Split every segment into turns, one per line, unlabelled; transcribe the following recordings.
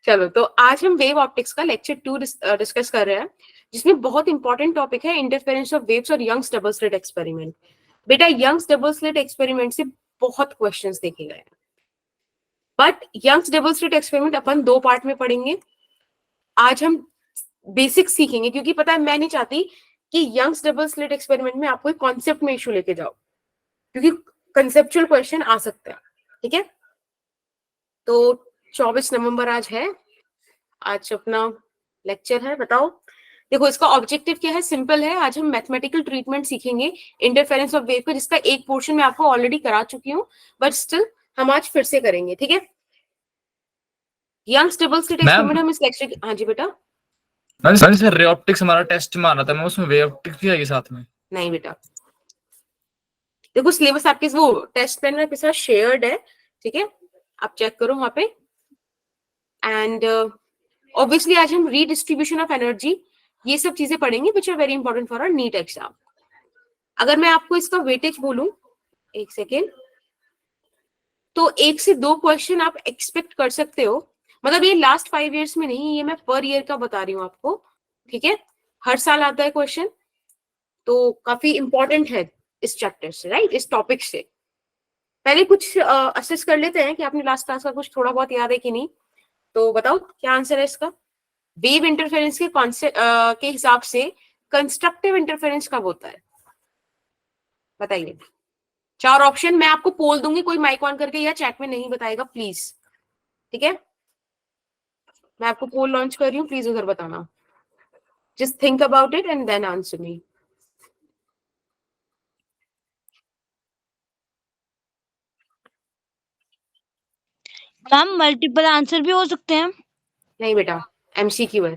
चलो, तो आज हम वेव ऑप्टिक्स का लेक्चर 2 डिस्कस कर रहे हैं, जिसमें बहुत इंपॉर्टेंट टॉपिक है इंटरफेरेंस ऑफ वेव्स और यंग्स डबल स्लिट एक्सपेरिमेंट। बेटा, यंग्स डबल स्लिट एक्सपेरिमेंट से बहुत क्वेश्चंस देखे गए हैं, but Young's double slit experiment अपन 2 पार्ट में पढ़ेंगे। आज हम बेसिक सीखेंगे, क्योंकि पता है मैं नहीं चाहती कि यंग्स डबल स्लिट एक्सपेरिमेंट में आपको कॉन्सेप्ट में इशू लेके जाओ, क्योंकि कंसेप्चुअल क्वेश्चन आ सकते हैं। ठीक है, तो 24 नवंबर आज है, आज अपना लेक्चर है। बताओ, देखो इसका ऑब्जेक्टिव क्या है, सिंपल है। आज हम मैथमेटिकल ट्रीटमेंट सीखेंगे इंटरफेरेंस ऑफ वेव का, जिसका एक पोर्शन मैं आपको ऑलरेडी करा चुकी हूँ, बट स्टिल हम आज फिर से करेंगे। ठीक है, यंग्स डबल स्लिट एक्सपेरिमेंट हम इस लेक्चर। हाँ जी बेटा।
मैम सर, रे ऑप्टिक्स हमारा टेस्ट मारा था, मैं उसमें वे ऑप्टिक्स भी आएगी साथ में?
नहीं बेटा, देखो सिलेबस आपके वो टेस्ट पेन में साथ शेयर्ड है, ठीक है, आप चेक करो वहां पे। एंड ऑब्वियसली आज हम रीडिस्ट्रीब्यूशन ऑफ एनर्जी, ये सब चीजें पढ़ेंगे, which are very important for our NEET exam. अगर मैं आपको इसका वेटेज बोलूं, एक सेकेंड, तो 1 से 2 क्वेश्चन आप एक्सपेक्ट कर सकते हो। मतलब ये लास्ट 5 इयर्स में नहीं, ये मैं पर ईयर का बता रही हूँ आपको। ठीक है, हर साल आता है क्वेश्चन, तो काफी इंपॉर्टेंट है इस चैप्टर से, राइट, इस टॉपिक से। पहले कुछ असेस कर लेते हैं कि आपने लास्ट क्लास का कुछ थोड़ा बहुत याद है कि नहीं। तो बताओ क्या आंसर है इसका। वेव इंटरफेरेंस के कॉन्सेप्ट के हिसाब से कंस्ट्रक्टिव इंटरफेरेंस कब होता है, बताइए। 4 ऑप्शन मैं आपको पोल दूंगी, कोई माइक ऑन करके या चैट में नहीं बताएगा प्लीज। ठीक है, मैं आपको पोल लॉन्च कर रही हूँ, प्लीज उधर बताना। Just think about it and then answer me.
Ma'am multiple answer भी हो सकते हैं?
नहीं बेटा, एमसीक्यू है।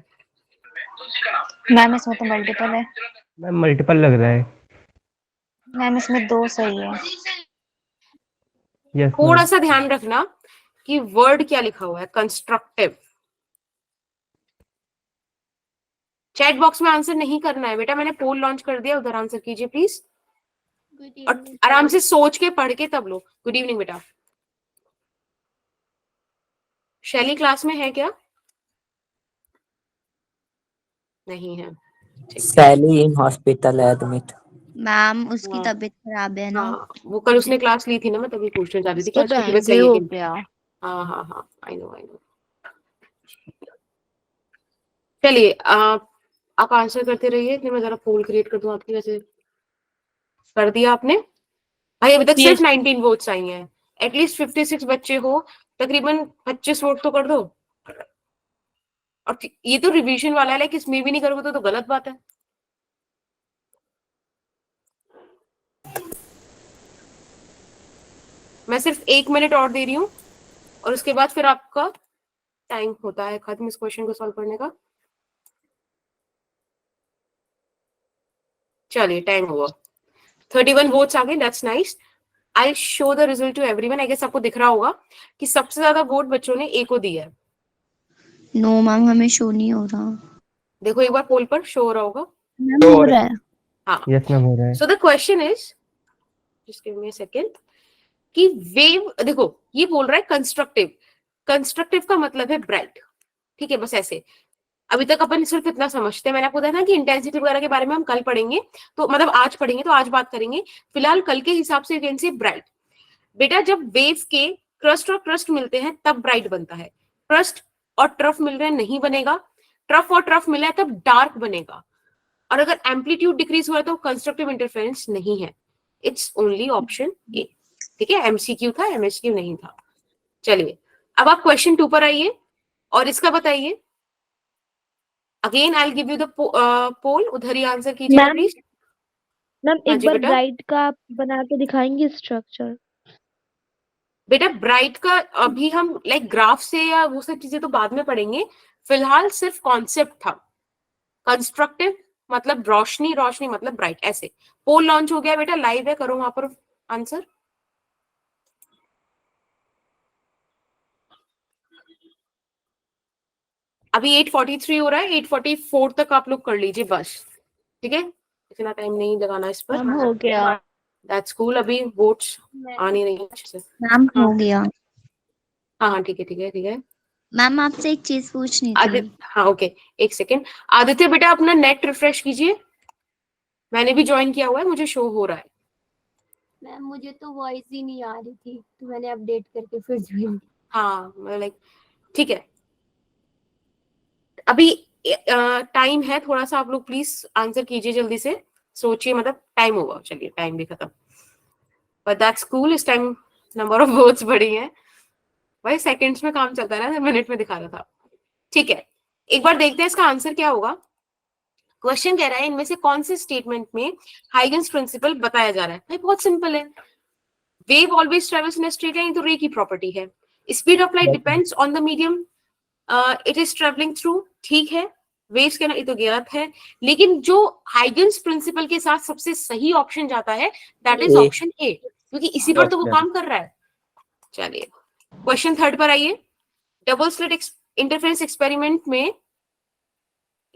मैम इसमें तो मल्टीपल है।
मैम मल्टीपल लग रहा है।
मैम इसमें 2 सही है।
यस
थोड़ा
मैम।
सा ध्यान रखना कि वर्ड क्या लिखा हुआ है, कंस्ट्रक्टिव। चैट बॉक्स में आंसर नहीं करना है बेटा, मैंने पोल लॉन्च कर दिया, उधर आंसर कीजिए प्लीज, और आराम से सोच के पढ़ के तब लो। गुड इवनिंग बेटा। शैली क्लास में है क्या? नहीं है,
सैली इन हॉस्पिटल एडमिट।
मैम उसकी
हाँ।
तबीयत खराब है ना।
हाँ, वो कल उसने क्लास ली थी ना, मैं तभी पूछना चाह रही थी कि
उसका
आज
तो
तबीयत
ऐसे
सही है
हो
कि नहीं।
गया।
हाँ हाँ हाँ, आई नो आई नो। चलिए आप आंसर करते रहिए, मैं जरा पोल क्रिएट कर दूं आपकी। वैसे कर दिया आपने भाई, अभी तक सिर्फ 19 वोट्स आई हैं। एटलीस्ट 56 बच्चे हो, तकरीबन 25 वोट तो कर दो। और ये तो रिवीजन वाला है, लाइक इसमें भी नहीं करोगे तो गलत बात है। मैं सिर्फ 1 मिनट और दे रही हूँ, और उसके बाद फिर आपका टाइम होता है खत्म इस क्वेश्चन को सॉल्व करने का। चलिए, टाइम हुआ। 31 वोट्स आ गए, that's nice. I show the result to everyone. I guess आपको दिख रहा होगा कि सबसे ज्यादा वोट बच्चों ने ए को दिया है।
नो मैम, हमें शो नहीं हो रहा।
देखो एक बार पोल पर शो हो रहा होगा।
मैम हो रहा है।
हाँ,
यस मैम हो रहा है।
So the question is, just give me a second, कि वेव, देखो ये बोल रहा है कंस्ट्रक्टिव। कंस्ट्रक्टिव का मतलब है ब्राइट। ठीक है, बस ऐसे। अभी तक अपन सिर्फ इतना समझते हैं, मैंने आपको बताया ना कि इंटेंसिटी वगैरह के बारे में हम कल पढ़ेंगे, तो मतलब आज पढ़ेंगे, तो आज बात करेंगे। फिलहाल कल के हिसाब से यू कैन से ब्राइट। बेटा, जब वेव के क्रस्ट और क्रस्ट मिलते हैं तब ब्राइट बनता है। क्रस्ट और ट्रफ मिल रहे हैं नहीं बनेगा। ट्रफ और ट्रफ मिला है तब डार्क बनेगा। और अगर एम्पलीट्यूड डिक्रीज हुआ है तो कंस्ट्रक्टिव इंटरफेरेंस नहीं है। It's only option A. ठीक है, एमसीक्यू था, एमएसक्यू नहीं था। चलिए, अब आप क्वेश्चन 2 पर आइए और इसका बताइए। Again I will give you the poll, उधर ही आंसर कीजिएगा प्लीज।
मैम
हाँ
एक
जी
बार
बेटा।
ब्राइट का आप बना के दिखाएंगे स्ट्रक्चर?
बेटा ब्राइट का अभी हम लाइक ग्राफ से या वो सब चीजें तो बाद में पढ़ेंगे, फिलहाल सिर्फ कॉन्सेप्ट था। कंस्ट्रक्टिव मतलब रोशनी, रोशनी मतलब ब्राइट, ऐसे। पोल लॉन्च हो गया बेटा, लाइव है, करो वहां पर आंसर। अभी 8:43 हो रहा है, 8:44 तक आप लोग कर लीजिए बस। ठीक है, इतना टाइम नहीं लगाना इस पर।
मैम हो गया।
That's cool. अभी वोट्स आ नहीं रही अच्छे से।
मैम
हाँ
हो गया।
हाँ हाँ, ठीक है ठीक है ठीक है।
मैम आपसे एक चीज पूछनी थी।
आदित्य, हाँ ओके, एक सेकेंड। आदित्य बेटा अपना नेट रिफ्रेश कीजिए, मैंने भी ज्वाइन किया हुआ है, मुझे शो हो रहा है।
मैम मुझे तो वॉइस ही नहीं आ रही थी तो मैंने अपडेट करके फिर ज्वाइन।
हाँ लाइक ठीक है, अभी टाइम है थोड़ा सा, आप लोग प्लीज आंसर कीजिए जल्दी से, सोचिए, मतलब टाइम होगा, चलिए टाइम भी खत्म, बट दैट्स कूल। इस टाइम नंबर ऑफ वर्ड्स बढ़ी हैं भाई, सेकंड्स में काम चलता है ना, मिनट में दिखा रहा था। ठीक है, एक बार देखते हैं इसका आंसर क्या होगा। क्वेश्चन कह रहा है इनमें से कौन से स्टेटमेंट में हाइगन्स प्रिंसिपल बताया जा रहा है। भाई बहुत सिंपल है, wave always travels in a straight line, तो रे की प्रॉपर्टी है। Speed of light depends on the medium it is travelling through, ठीक है। वेव्स के ना, ये तो गलत है, लेकिन जो हाइगन्स प्रिंसिपल के साथ सबसे सही ऑप्शन जाता है that is
a.
Option A, क्योंकि इसी पर तो वो काम कर रहा है। चलिए क्वेश्चन थर्ड पर आइए। डबल स्लिट इंटरफेरेंस एक्सपेरिमेंट में,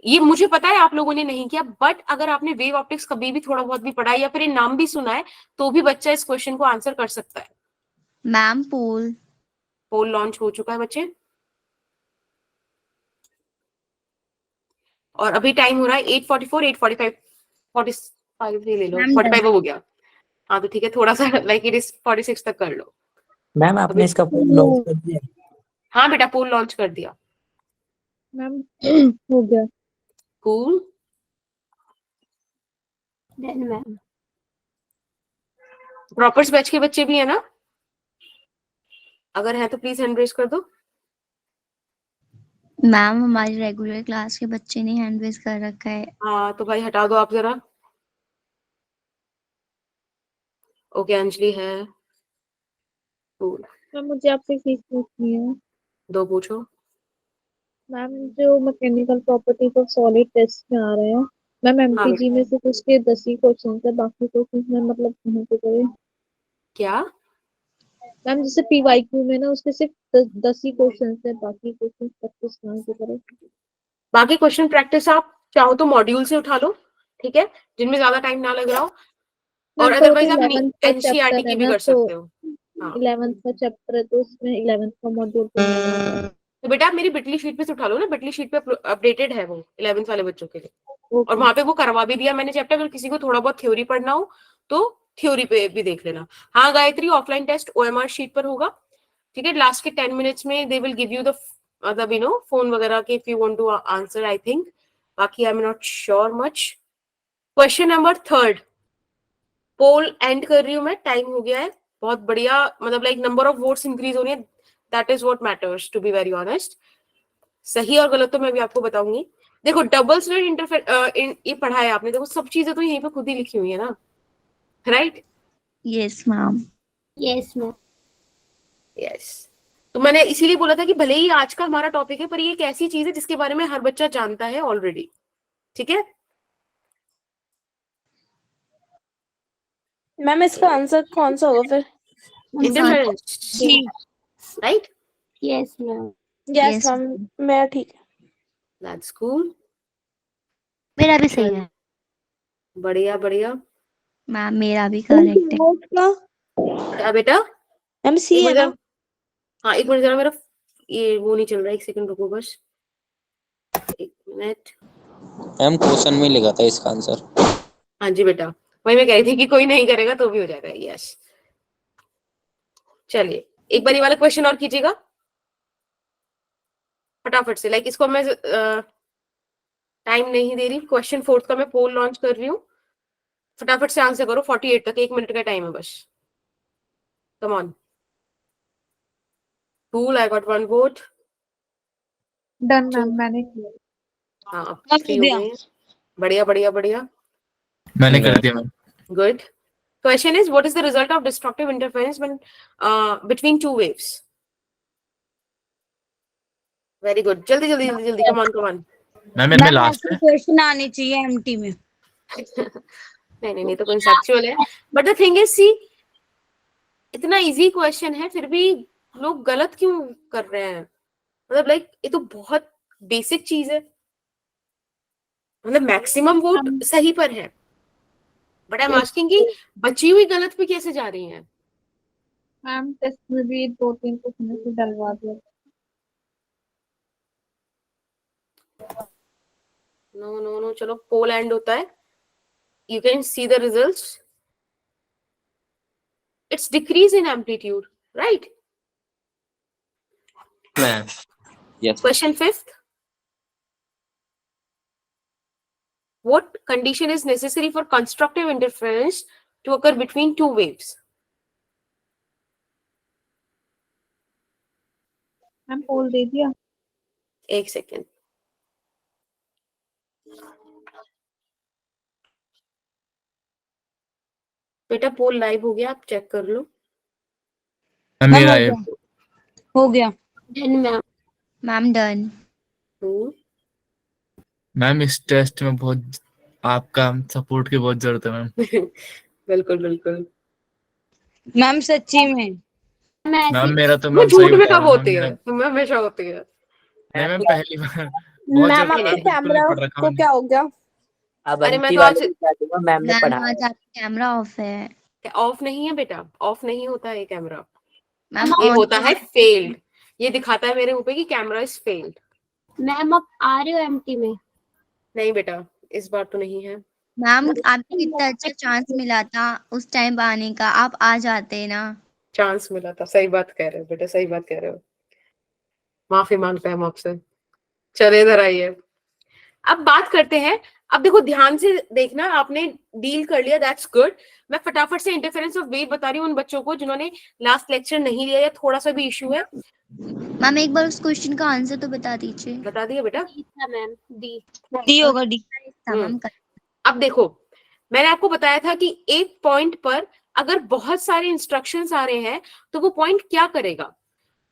ये मुझे पता है आप लोगों ने नहीं किया, बट अगर आपने वेव ऑप्टिक्स कभी भी थोड़ा बहुत भी पढ़ा है या फिर ये नाम भी सुना है, तो भी बच्चा इस क्वेश्चन को आंसर कर सकता है।
मैम पोल।
पोल लॉन्च हो चुका है बच्चे, और अभी टाइम हो रहा है 8:44, 8:45, 45 ही ले लो,
मैम
45 हो गया। हाँ तो ठीक है, थोड़ा सा लाइक इट इज 46 तक कर लो।
मैम आपने इसका लॉन्च कर दिया?
हाँ बेटा पोल लॉन्च कर दिया।
मैम हो गया।
कूल।
देन मैम
प्रॉपर्स बैच के बच्चे भी है ना, अगर है तो प्लीज हैंड रेज कर दो।
मैम हमारी रेगुलर क्लास के बच्चे ने हैंड रेज कर रखा है।
हाँ तो भाई हटा दो आप जरा। ओके अंजलि है। कूल,
मैम मुझे आपसे एक चीज पूछनी है।
दो पूछो।
मैम जो mechanical properties of solid test में आ रहे हैं, मैम
हाँ
एमपीजी में से कुछ के 10 ही क्वेश्चन है, बाकी क्वेश्चन में मतलब कहाँ पे करें?
क्या?
मैम जैसे पीवाईक्यू में ना उसके सिर्फ 10 ही क्वेश्चन है, बाकी क्वेश्चन प्रैक्टिस कहाँ से करें?
बाकी क्वेश्चन प्रैक्टिस आप चाहो तो मॉड्यूल से उठा लो, ठीक है, जिनमें ज्यादा टाइम ना लग रहा हो, और
मैम पर वो
अदरवाइज
तो
आप
11th का
एनसीईआरटी
चैप्टर
की
है
भी
ना,
कर
तो
सकते हो। हाँ
11th का चैप्टर है तो उसमें 11th का मॉड्यूल तो नहीं है।
तो बेटा आप मेरी बिटली शीट पे से उठा लो ना, बिटली शीट पे अपडेटेड है वो 11th वाले बच्चों के लिए, और
ओके।
वहां पे वो करवा भी दिया मैंने चैप्टर। अगर किसी को थोड़ा बहुत थ्योरी पढ़ना हो तो थ्योरी पे भी देख लेना। हाँ Gayatri, offline test OMR sheet पर होगा, ठीक है। लास्ट के 10 मिनट्स में they will give you the मतलब फोन वगैरह के, if you want to answer I think, बाकी I am not sure much. Question number third, poll end कर रही हूँ मैं, टाइम हो गया है। बहुत बढ़िया, मतलब like number of votes increase हो रही है, that is what matters to be very honest. सही और गलत तो मैं भी आपको बताऊंगी। देखो डबल स्लिट इंटरफेयर ये पढ़ा है आपने, देखो सब चीजें तो यहीं पे खुद ही लिखी हुई है ना, right?
Yes ma'am.
Yes ma'am.
Yes, तो मैंने इसीलिए बोला था कि भले ही आज का हमारा टॉपिक है, पर ये एक ऐसी चीज है जिसके बारे में हर बच्चा जानता है ऑलरेडी, ठीक है।
मैम इसका आंसर कौन सा होगा फिर?
Interference, right?
Yes ma'am.
Yes ma'am, मेरा ठीक है।
दैट्स कूल,
मेरा भी सही है
बढ़िया बढ़िया।
मैम, मेरा भी करेक्ट है।
क्या बेटा?
मैम सी
एक
है
मिनट
ना?
जरा, हाँ एक मिनट जरा, मेरा ये वो नहीं चल रहा है, एक सेकंड रुको बस, एक मिनट।
मैम क्वेश्चन में लिखा था इसका आंसर।
हाँ जी बेटा, वही मैं कह रही थी कि कोई नहीं करेगा तो भी हो जाएगा। यस, चलिए एक बार ये वाला क्वेश्चन और कीजिएगा फटाफट से, लाइक इसको मैं टाइम नहीं दे रही। क्वेश्चन फोर्थ का मैं पोल लॉन्च कर रही हूँ, फटाफट से आंसर करो। 48 तक, 1 मिनट का टाइम है बस, come on. Cool, I got 1 vote.
Done ma'am, मैंने किया।
हाँ अब फ्री हो गए हैं। बढ़िया बढ़िया बढ़िया,
मैंने कर दिया ma'am.
good. Question is, what is the result of destructive interference when between two waves? Very good. जल्दी जल्दी जल्दी जल्दी, come on come on.
Ma'am मेरे में लास्ट है।
क्वेश्चन आने चाहिए एमटी में।
नहीं नहीं नहीं, तो conceptual है, but the thing is, see, इतना easy question है फिर भी लोग गलत क्यों कर रहे हैं? मतलब लाइक ये तो बहुत बेसिक चीज है, मतलब मैक्सिमम वोट सही पर है, बट आई एम आस्किंग कि बची हुई गलत पे कैसे जा रही हैं?
मैम टेस्ट में भी 2-3 क्वेश्चन से डलवा दिया।
नो, चलो पोल एंड होता है. You can see the results. It's decrease in amplitude, right?
Ma'am yes
Question 5th. What condition is necessary for constructive interference to occur between two waves?
Ma'am poll दे दिया.
एक second. बेटा पोल live हो गया, आप check कर लो.
मेरा
हो
है.
गया. हो गया
done ma'am.
Ma'am done.
Ma'am इस टेस्ट में बहुत आपका सपोर्ट की बहुत जरूरत है मैम.
बिल्कुल.
मैम सच्ची में.
मैम मेरा तो
वो
मैम
झूठ
सही
में
बता
कब
रहा हूँ
होती
मैम.
है? तुम्हें हमेशा होती है.
नहीं मैम पहली बार बहुत
मैम
जरूरत
आपके
है, बिल्कुल नहीं
कैमरा
पढ़ रखा
को
मैंने.
क्या हो गया?
अब
अरे मैं
अंटी
तो
वाले
आज
भी क्या दूंगा, मैम ने
मैम
पढ़ाया.
आज आपका कैमरा ऑफ है.
ऑफ नहीं है बेटा, ऑफ नहीं होता है कैमरा.
मैम
ये
ऑन
होता है फेल्ड. ये दिखाता है मेरे ऊपर कि कैमरा इज फेल्ड.
मैम आप आ रहे हो एमटी में?
नहीं बेटा, इस बार तो नहीं है.
मैम आपको कितना अच्छा चांस मिला था उस टाइम आने का, आप आ जाते ना.
चांस मिला था. सही बात कह रहे हो बेटा, सही बात कह रहे हो. माफी मांगते हैं हम आपसे. चले इधर आइए. अब बात करते हैं. अब देखो ध्यान से देखना, आपने डील कर लिया, दैट्स गुड. मैं फटाफट से इंटरफेरेंस ऑफ वेव बता रही हूँ उन बच्चों को जिन्होंने लास्ट लेक्चर नहीं लिया या थोड़ा सा भी इशू है.
मैम एक बार उस क्वेश्चन का आंसर तो बता दीजिए.
बता दिए बेटा.
डी था मैम. डी.
डी होगा. डी था मैम.
अब देखो, मैंने आपको बताया था कि एक पॉइंट पर अगर बहुत सारे इंस्ट्रक्शंस आ रहे हैं तो वो पॉइंट क्या करेगा?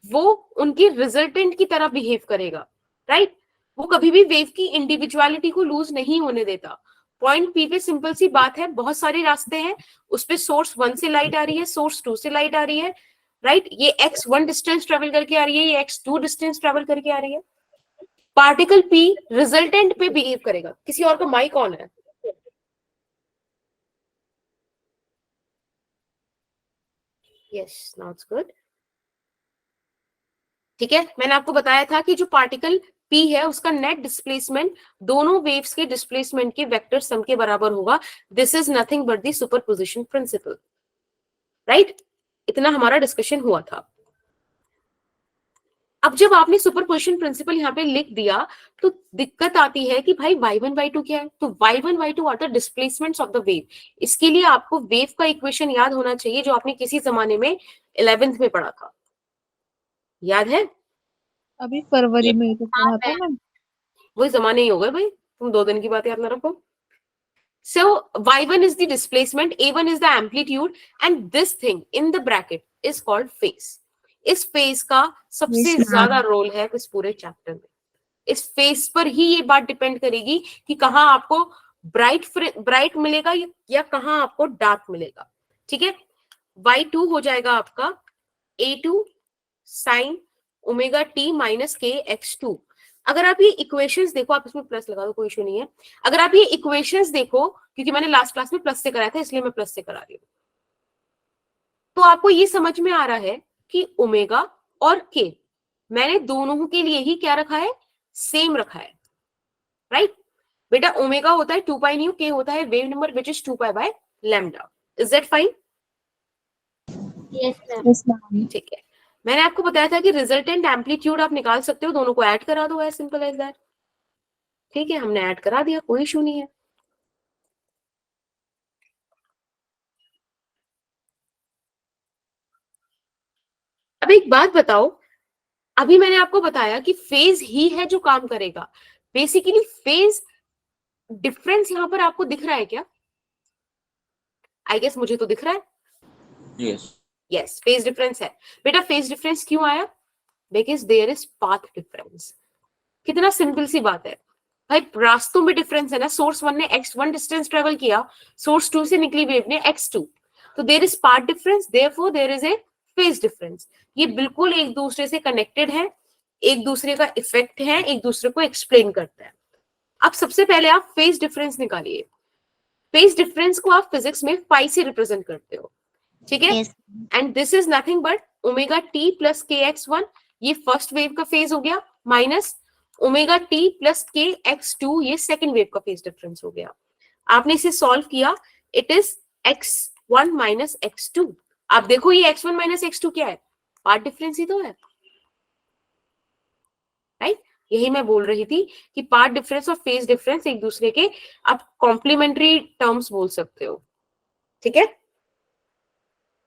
वो उनकी रिजल्टेंट की तरह बिहेव करेगा, राइट? वो कभी भी वेव की इंडिविजुअलिटी को लूज नहीं होने देता. पॉइंट पी पे सिंपल सी बात है, बहुत सारे रास्ते हैं, उस पे सोर्स 1 से लाइट आ रही है, सोर्स 2 से लाइट आ रही है, राइट? ये x1 डिस्टेंस ट्रेवल करके आ रही है, ये x2 डिस्टेंस ट्रेवल करके आ रही है. पार्टिकल p रिजल्टेंट पे बिहेव करेगा. किसी और का माइक ऑन है? Yes, now it's good. ठीक है, मैंने आपको बताया था कि जो पार्टिकल P है उसका नेट डिस्प्लेसमेंट दोनों वेव्स के डिस्प्लेसमेंट के वेक्टर सम के बराबर होगा. This is nothing but the superposition principle, right? इतना हमारा डिस्कशन हुआ था. अब जब आपने सुपरपोजिशन प्रिंसिपल यहाँ पे लिख दिया तो दिक्कत आती है कि भाई y1 y2 क्या है? तो y1 y2 are the displacements of the wave. इसके लिए आपको वेव का इक्वेशन याद होना चाहिए जो आपने किसी जमाने में 11th में पढ़ा था. याद है?
अभी फरवरी में तो पढ़ा था मैम.
वही जमाने ही हो गए भाई, तुम 2 दिन की बात याद ना रखो. So y1 is the displacement, a1 is the amplitude, and this thing in the bracket is called phase. इस फेज का सबसे ज्यादा रोल है इस पूरे चैप्टर में. इस फेज पर ही ये बात डिपेंड करेगी कि कहाँ आपको ब्राइट मिलेगा या कहाँ आपको डार्क मिलेगा. ठीक है, y2 हो जाएगा आपका a2 sine omega T minus के x2. अगर आप ये इक्वेशंस देखो, आप इसमें प्लस लगा दो, कोई इशू नहीं है. अगर आप ये इक्वेशंस देखो, क्योंकि मैंने लास्ट क्लास में प्लस से कराया था इसलिए मैं प्लस से करा रही हूँ, तो आपको ये समझ में आ रहा है कि ओमेगा और के मैंने दोनों के लिए ही क्या रखा है? सेम रखा है, राइट? बेटा ओमेगा होता है 2 पाई न्यू, के होता है wave number which is 2 pi by lambda. Is that fine?
Yes ma'am.
ठीक है, मैंने आपको बताया था कि रिजल्टेंट एम्पलीट्यूड आप निकाल सकते हो, दोनों को ऐड करा दो, एज सिंपल एज दैट. ठीक है, हमने ऐड करा दिया, कोई इशू नहीं है. अब एक बात बताओ, अभी मैंने आपको बताया कि फेज ही है जो काम करेगा. बेसिकली फेज डिफरेंस यहां पर आपको दिख रहा है क्या? आई गेस मुझे तो दिख रहा है.
यस
यस, फेज डिफरेंस है. बेटा फेज डिफरेंस क्यों आया? Because there is path difference. कितना सिंपल सी बात है भाई, रास्तों में डिफरेंस है ना. सोर्स 1 ने x1 डिस्टेंस ट्रेवल किया, सोर्स 2 से निकली वेव ने x2, तो there is path difference, therefore there is a phase difference. ये बिल्कुल एक दूसरे से कनेक्टेड है, एक दूसरे का इफेक्ट है, एक दूसरे को एक्सप्लेन करता है. अब सबसे पहले आप फेज डिफरेंस निकालिए. फेज डिफरेंस को आप फिजिक्स में पाई से रिप्रेजेंट करते हो, ठीक है? And this is nothing but omega T plus के एक्स1. ये फर्स्ट वेव का फेज हो गया, माइनस ओमेगा टी प्लस के x2 ये सेकंड वेव का फेज डिफरेंस हो गया। आपने इसे सॉल्व किया, it is x1 minus x2। आप देखो ये x1 माइनस x2 क्या है, पार्ट डिफरेंस ही तो है, राइट? यही मैं बोल रही थी कि पार्ट डिफरेंस और फेज डिफरेंस एक दूसरे के आप कॉम्प्लीमेंट्री टर्म्स बोल सकते हो, ठीक है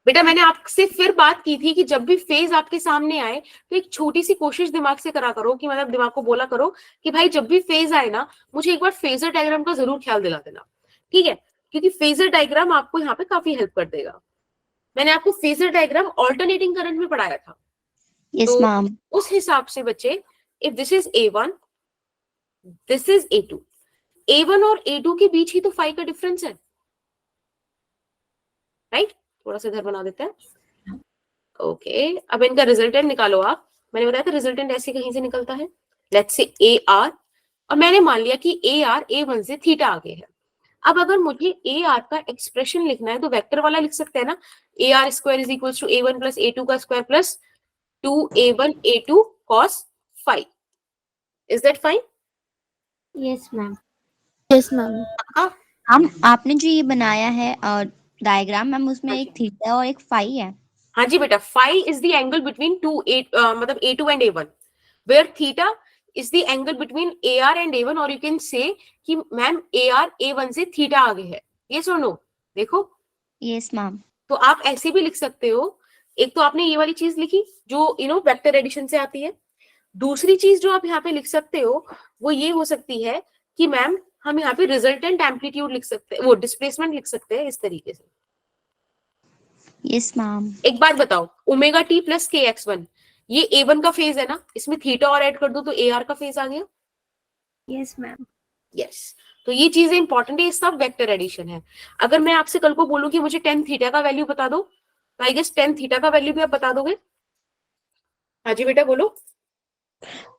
बेटा? मैंने आपसे फिर बात की थी कि जब भी फेज आपके सामने आए तो एक छोटी सी कोशिश दिमाग से करा करो, कि मतलब दिमाग को बोला करो कि भाई जब भी फेज आए ना, मुझे एक बार फेजर डायग्राम का जरूर ख्याल दिला देना, ठीक है? क्योंकि फेजर डायग्राम आपको यहाँ पे काफी हेल्प कर देगा। मैंने आपको फेजर डायग्राम ऑल्टरनेटिंग करंट में पढ़ाया था।
Yes ma'am.
उस हिसाब से बच्चे, if this is A1, this is A2, A1 और A2 के बीच ही तो फाई का डिफरेंस है, राइट? थोड़ा सा इधर बना देते हैं। ओके, अब इनका रिजल्टेंट निकालो आप। मैंने बताया था रिजल्टेंट ऐसे कहीं से निकलता है, लेट्स से AR, और मैंने मान लिया कि AR A1 से थीटा आगे है। अब अगर मुझे AR का एक्सप्रेशन लिखना है तो वेक्टर वाला लिख सकते हैं ना, AR square is equal to A1 plus A2 का square plus 2A1 A2 cos phi। Is that fine?
Yes ma'am.
Yes ma'am.
हम आपने जो ये बनाया है डायग्राम मैम, उसमें एक थीटा और एक फाई है।
हाँ जी बेटा, phi is the angle between मतलब A2 and A1, where theta is the angle between AR and A1, और यू कैन से कि मैम AR A1 से थीटा आगे है, ये सुनो, देखो।
Yes ma'am.
तो आप ऐसे भी लिख सकते हो, एक तो आपने ये वाली चीज लिखी जो वेक्टर एडिशन से आती है। दूसरी चीज जो आप यहाँ पे लिख सकते हो वो ये हो सकती है कि मैम हम यहाँ पे रिजल्टेंट एम्पलीट्यूड लिख सकते हैं, वो डिस्प्लेसमेंट लिख सकते हैं इस तरीके से।
Yes ma'am.
एक बात बताओ, ओमेगा टी प्लस के x1, ये A1 का फेज है ना, इसमें थीटा और ऐड कर दो तो AR का फेज आ गया।
Yes ma'am.
यस, तो ये चीजें इंपॉर्टेंट है, ये सब वेक्टर एडिशन है। अगर मैं आपसे कल को बोलूं कि मुझे 10 थीटा का वैल्यू बता दो, तो आई गेस 10 थीटा का वैल्यू भी आप बता दोगे। हाँ जी बेटा बोलो।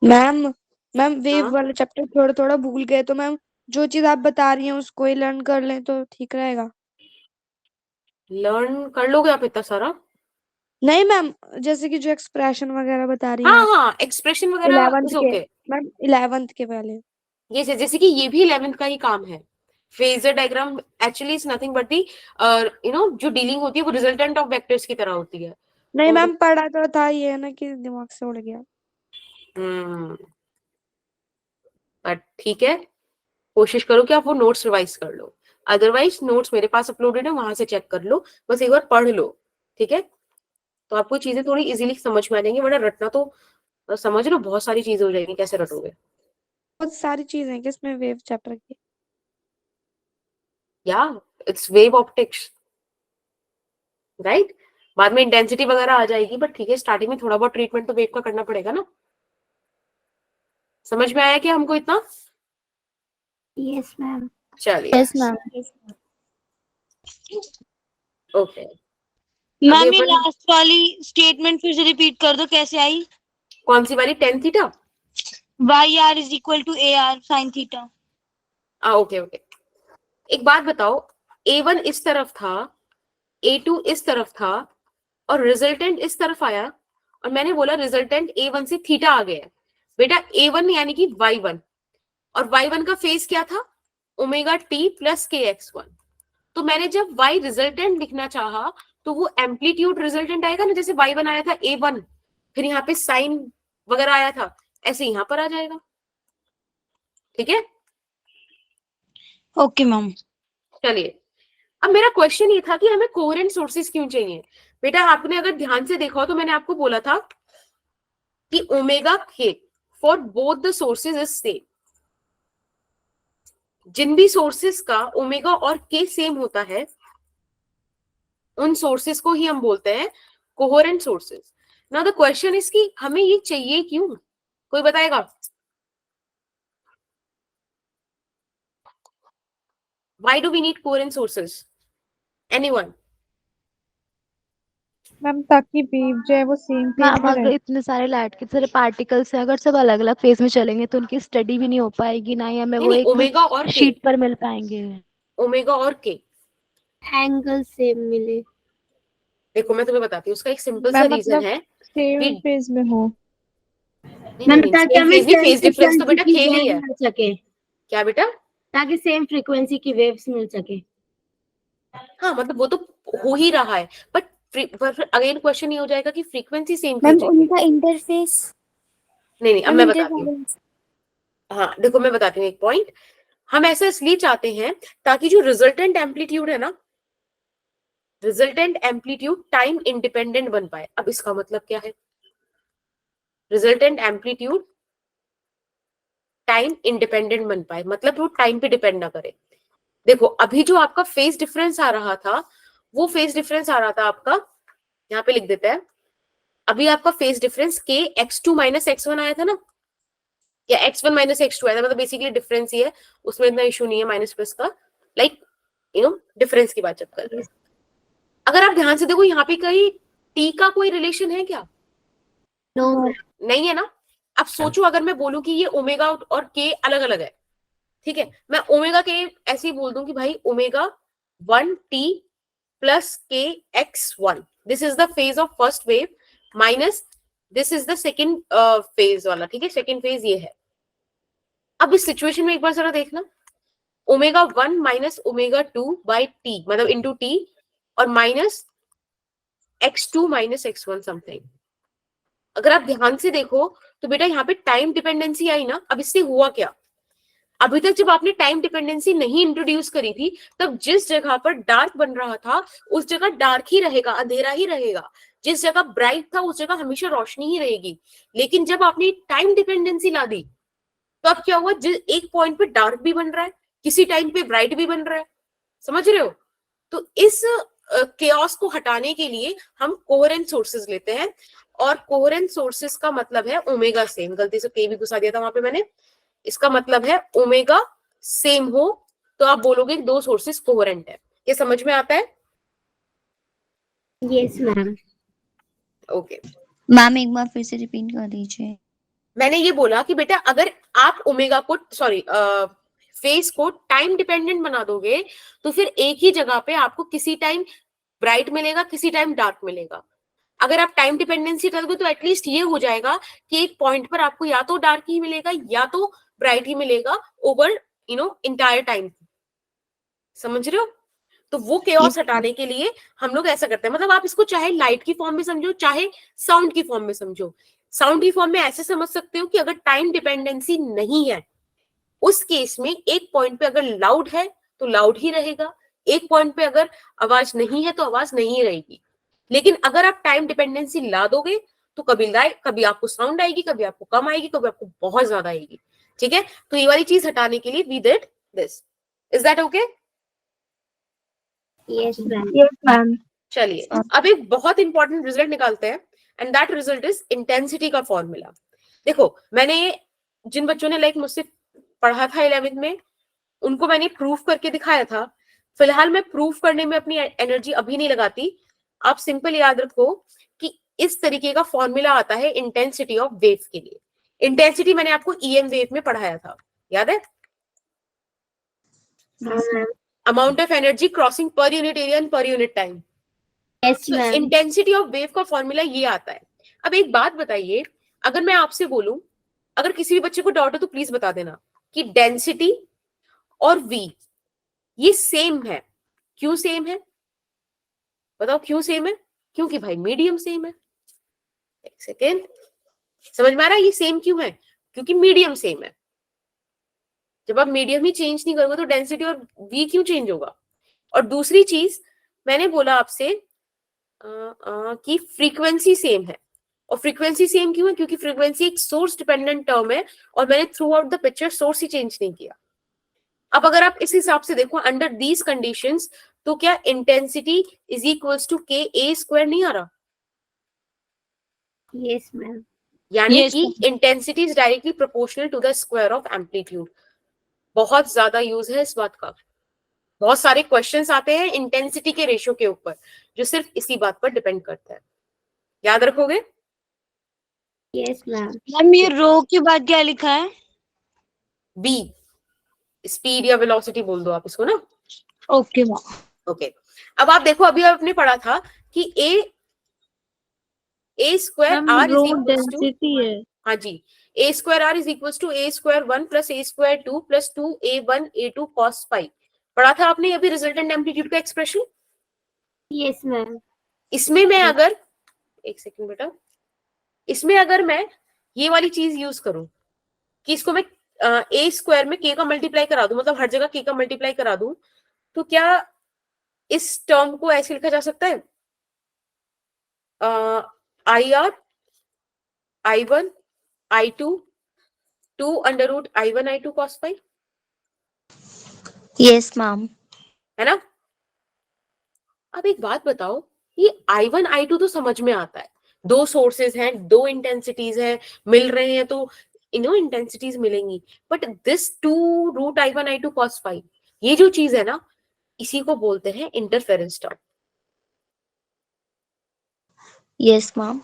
मैम वेव
हाँ?
वाला चैप्टर थोड़ा थोड़ा भूल गए, तो मैम जो चीज आप बता रही हैं उसको ही लर्न कर लें तो ठीक रहेगा।
लर्न कर लोगे आप इतना सारा?
नहीं मैम, जैसे कि जो एक्सप्रेशन वगैरह बता रही हैं
हाँ
आप,
हाँ, एक्सप्रेशन वगैरह
11th
इज
के
ओके।
मैम, 11th के पहले।
ये जैसे कि ये भी 11th का ही काम है। Phasor diagram actually is nothing but the जो डीलिंग होती है वो रिजल्टेंट ऑफ वेक्टर्स की तरह होती है।
नहीं
तो
मैम, पढ़ा तो था, ये है ना कि दिमाग से उड़ गया।
बट ठीक है, कोशिश करो कि आप वो नोट्स रिवाइज कर लो, अदरवाइज नोट्स मेरे पास अपलोडेड है, वहां से चेक कर लो, बस एक बार पढ़ लो, ठीक है? तो आपको चीजें थोड़ी इजीली समझ में आ जाएंगी, वरना रटना तो समझ लो बहुत सारी चीजें हो जाएंगी, कैसे रटोगे?
बहुत सारी चीजें हैं कि इसमें वेव चैप्टर की।
या इट्स वेव ऑप्टिक्स, राइट? बाद में इंटेंसिटी वगैरह आ जाएगी, बट ठीक है, स्टार्टिंग में थोड़ा बहुत ट्रीटमेंट तो वेव का करना पड़ेगा ना। समझ में आया क्या हमको इतना?
Yes ma'am.
चलिए,
यस मैम।
ओके।
मैम ये लास्ट वाली स्टेटमेंट फिर से रिपीट कर दो, कैसे आई?
कौन सी वाली? 10 theta?
YR is equal to AR sine theta.
Okay okay. एक बात बताओ, A1 इस तरफ था, A2 इस तरफ था, और रिजल्टेंट इस तरफ आया, और मैंने बोला रिजल्टेंट A1 से थीटा आ गया। बेटा A1 यानी कि Y1, और Y1 का फेज क्या था? ओमेगा टी प्लस के x1। तो मैंने जब Y रिजल्टेंट लिखना चाहा तो वो एम्पलीट्यूड रिजल्टेंट आएगा ना, जैसे Y1 आया था A1, फिर यहाँ पे साइन वगैरह आया था, ऐसे यहाँ पर आ जाएगा, ठीक है?
Okay ma'am.
चलिए, अब मेरा क्वेश्चन ये था कि हमें कोहेरेंट सोर्सेस क्यों चाहिए। बेटा आपने अगर ध्यान से देखा हो तो मैंने आपको बोला था कि ओमेगा के for both the sources is same. जिन भी सोर्सेस का ओमेगा और के सेम होता है उन सोर्सेस को ही हम बोलते हैं coherent sources. Now the question is कि हमें ये चाहिए क्यों, कोई बताएगा? Why do we need coherent sources? Anyone?
Ma'am ताकि वेव जो है वो सेम फेज
मैम
में
अगर
रहे।
इतने सारे लाइट के सारे पार्टिकल्स हैं, अगर सब अलग अलग फेज में चलेंगे तो उनकी स्टडी भी नहीं हो पाएगी, ना ही हमें वो
नहीं,
एक
ओमेगा और के,
शीट पर मिल पाएंगे।
ओमेगा और के
एंगल सेम मिले।
देखो मैं तुम्हें बताती हूँ, उसका एक सिंपल सा
मैम
रीजन
मतलब
है
सेम
कि
फेज में हो।
नहीं नहीं सेम फेज भी फेज डिफरेंस तो बेटा खेल ही है।
मिल सके,
क्या बेटा?
ताकि सेम फ्रीक्वेंसी की वेव्स मिल सके।
हाँ मतलब वो तो हो ही रहा है, बट अगेन क्वेश्चन ये हो जाएगा कि फ्रीक्वेंसी सेम
मैम
क्यों चाहिए?
उनका इंटरफेस,
नहीं नहीं अब मैं बताती हूँ। हाँ देखो मैं बताती हूँ एक पॉइंट, हम ऐसा इसलिए चाहते हैं ताकि जो रिजल्टेंट एम्पलीट्यूड है ना, रिजल्टेंट एम्पलीट्यूड टाइम इंडिपेंडेंट बन पाए। अब इसका मतलब क्या है? रिजल्टेंट एम्पलीट्यूड टाइम इंडिपेंडेंट बन पाए मतलब वो टाइम पे डिपेंड ना करे। देखो अभी जो आपका फेज डिफरेंस आ रहा था, वो फेज डिफरेंस आ रहा था आपका, यहाँ पे लिख देते हैं, अभी आपका फेज डिफरेंस के x2 माइनस x1 आया था ना, या x1 माइनस x2 आया था, मतलब बेसिकली डिफरेंस ही है, उसमें इतना इशू नहीं है माइनस प्लस का, लाइक यू नो डिफरेंस की बात जब कर रहे हैं। अगर आप ध्यान से देखो यहाँ पे कहीं t का कोई रिलेशन है क्या?
नो
नहीं है ना। अब सोचो अगर मैं बोलूं कि ये ओमेगा और k अलग अलग है, ठीक है, मैं ओमेगा के ऐसे ही बोल दूं कि भाई omega 1t plus k x1, this is the phase of first wave minus this is the second phase वाला, ठीक है, सेकेंड फेज ये है। अब इस सिचुएशन में एक बार जरा देखना, omega 1 minus omega 2 by T मतलब इंटू टी और minus x2 minus x1 something. अगर आप ध्यान से देखो तो बेटा यहाँ पे टाइम डिपेंडेंसी आई ना। अब इससे हुआ क्या? अभी तक जब आपने टाइम डिपेंडेंसी नहीं इंट्रोड्यूस करी थी, तब जिस जगह पर डार्क बन रहा था उस जगह डार्क ही रहेगा, अंधेरा ही रहेगा। जिस जगह ब्राइट था उस जगह हमेशा रोशनी ही रहेगी। लेकिन जब आपने टाइम डिपेंडेंसी ला दी तो अब क्या हुआ, एक पॉइंट पे डार्क भी बन रहा है, किसी टाइम पे ब्राइट भी बन रहा है, समझ रहे हो? तो इस केओस को हटाने के लिए हम कोहेरेंट सोर्सेज लेते हैं, और कोहेरेंट सोर्सेज का मतलब है ओमेगा सेम। गलती से के भी घुसा दिया था वहां पे मैंने। इसका मतलब है ओमेगा सेम हो तो आप बोलोगे दो सोर्सेज कोहेरेंट है। ये समझ में आता है?
Yes ma'am.
ओके
मैम एक बार फिर से रिपीट कर दीजिए।
मैंने ये बोला कि बेटा अगर आप ओमेगा को फेस को टाइम डिपेंडेंट बना दोगे तो फिर एक ही जगह पे आपको किसी टाइम ब्राइट मिलेगा, किसी टाइम डार्क मिलेगा। अगर आप टाइम डिपेंडेंसी रखोगे तो एटलीस्ट ये हो जाएगा कि एक पॉइंट पर आपको या तो डार्क ही मिलेगा या तो ब्राइट ही मिलेगा ओवर इंटायर टाइम। समझ रहे हो? तो वो केओस हटाने के लिए हम लोग ऐसा करते हैं, मतलब आप इसको चाहे लाइट की फॉर्म में समझो चाहे साउंड की फॉर्म में समझो। साउंड की फॉर्म में ऐसे समझ सकते हो कि अगर टाइम डिपेंडेंसी नहीं है उस केस में एक पॉइंट पे अगर लाउड है तो लाउड ही रहेगा, एक पॉइंट पे अगर आवाज नहीं है तो आवाज नहीं रहेगी। लेकिन अगर आप टाइम डिपेंडेंसी ला दोगे तो कभी आपको साउंड आएगी, कभी आपको कम आएगी, कभी आपको बहुत ज्यादा आएगी। ठीक है, तो ये वाली चीज हटाने के लिए we did this. Is that okay?
Yes ma'am.
चलिए अब एक बहुत इंपॉर्टेंट रिजल्ट निकालते हैं, and that result is intensity का फॉर्मूला। देखो मैंने जिन बच्चों ने लाइक मुझसे पढ़ा था 11th में, उनको मैंने प्रूफ करके दिखाया था। फिलहाल मैं प्रूफ करने में अपनी एनर्जी अभी नहीं लगाती। आप सिंपल याद रखो कि इस तरीके का फॉर्मूला आता है इंटेंसिटी ऑफ वेव के लिए। इंटेंसिटी मैंने आपको ईएम वेव में पढ़ाया था, याद है? Amount of energy crossing per unit area and per unit time. Intensity of wave का फॉर्मूला ये आता है। अब एक बात बताइए, अगर मैं आपसे बोलूं, अगर किसी भी बच्चे को डाउट हो तो प्लीज बता देना कि डेंसिटी और वी ये सेम है। क्यों सेम है? बताओ क्यों सेम है? क्योंकि भाई मीडियम सेम है। एक सेकेंड, समझ में आ रहा है ये सेम क्यों है? क्योंकि मीडियम सेम है। जब आप मीडियम ही चेंज नहीं करोगे तो डेंसिटी और वी क्यों चेंज होगा? और दूसरी चीज मैंने बोला आपसे कि फ्रीक्वेंसी सेम है। और फ्रीक्वेंसी सेम क्यों है? क्योंकि फ्रीक्वेंसी एक सोर्स डिपेंडेंट टर्म है और मैंने through out the picture source he change नहीं किया। अब अगर आप इस हिसाब से देखो अंडर दीज कंडीशंस तो क्या इंटेंसिटी इज इक्वल्स टू के ए स्क्वायर नहीं आ रहा?
Yes ma'am.
यानी कि intensity is directly proportional to the square of amplitude. बहुत ज्यादा यूज है इस बात का। बहुत सारे क्वेश्चंस आते हैं इंटेंसिटी के रेशियो के ऊपर जो सिर्फ इसी बात पर डिपेंड करता है। याद रखोगे?
Yes ma'am.
मैम ये रो के बाद क्या लिखा है?
बी, स्पीड या वेलोसिटी बोल दो आप इसको ना।
Okay ma'am.
ओके, अब आप देखो अभी आपने पढ़ा था कि a square r is equals to
density है।
हाँ जी, a square r is equals to a square 1 plus a square 2 plus 2a1 a2 cos phi। पढ़ा था आपने अभी रिजल्टेंट एम्पलीट्यूड का एक्सप्रेशन।
Yes ma'am.
इसमें मैं अगर एक सेकंड बेटा, इसमें अगर मैं ये वाली चीज यूज करूं कि इसको मैं a स्क्वायर में k का मल्टीप्लाई करा दूं, मतलब हर जगह k का मल्टीप्लाई करा दूं, तो क्या इस टर्म को ऐसे लिखा जा सकता है IR I1 I2 2 under root I1 I2 cos phi,
yes ma'am.
है ना। अब एक बात बताओ, ये I1 I2 तो समझ में आता है, दो सोर्सेज हैं, दो इंटेंसिटीज हैं, मिल रहे हैं तो इंटेंसिटीज मिलेंगी, but this 2 root I1 I2 cos phi, ये जो चीज है ना, इसी को बोलते हैं interference term.
Yes ma'am.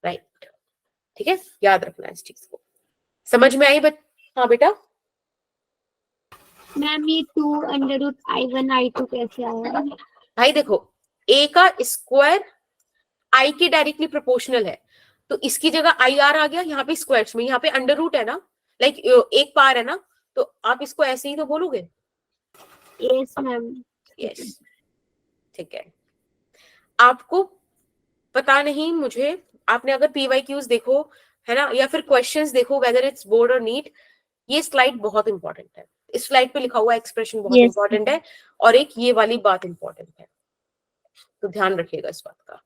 Right, ठीक है, याद रखना इस चीज को। समझ में आई हाँ बेटा।
मैम ये 2 अंडर रूट I1 I2 कैसे आया?
भाई देखो, a का स्क्वायर i के डायरेक्टली प्रोपोर्शनल है, तो इसकी जगह IR आ गया, यहाँ पे स्क्वायर्स में, यहाँ पे अंडर रूट है ना, लाइक एक पार है ना, तो आप इसको ऐसे ही तो बोलोगे।
Yes ma'am.
यस, ठीक है। आपको पता नहीं मुझे, आपने अगर PYQs देखो है ना, या फिर क्वेश्चंस देखो, वेदर इट्स बोर्ड और नीट, ये स्लाइड बहुत इंपॉर्टेंट है। इस स्लाइड पे लिखा हुआ एक्सप्रेशन बहुत
Yes.
इंपॉर्टेंट है, और एक ये वाली बात इंपॉर्टेंट है, तो ध्यान रखिएगा इस बात का।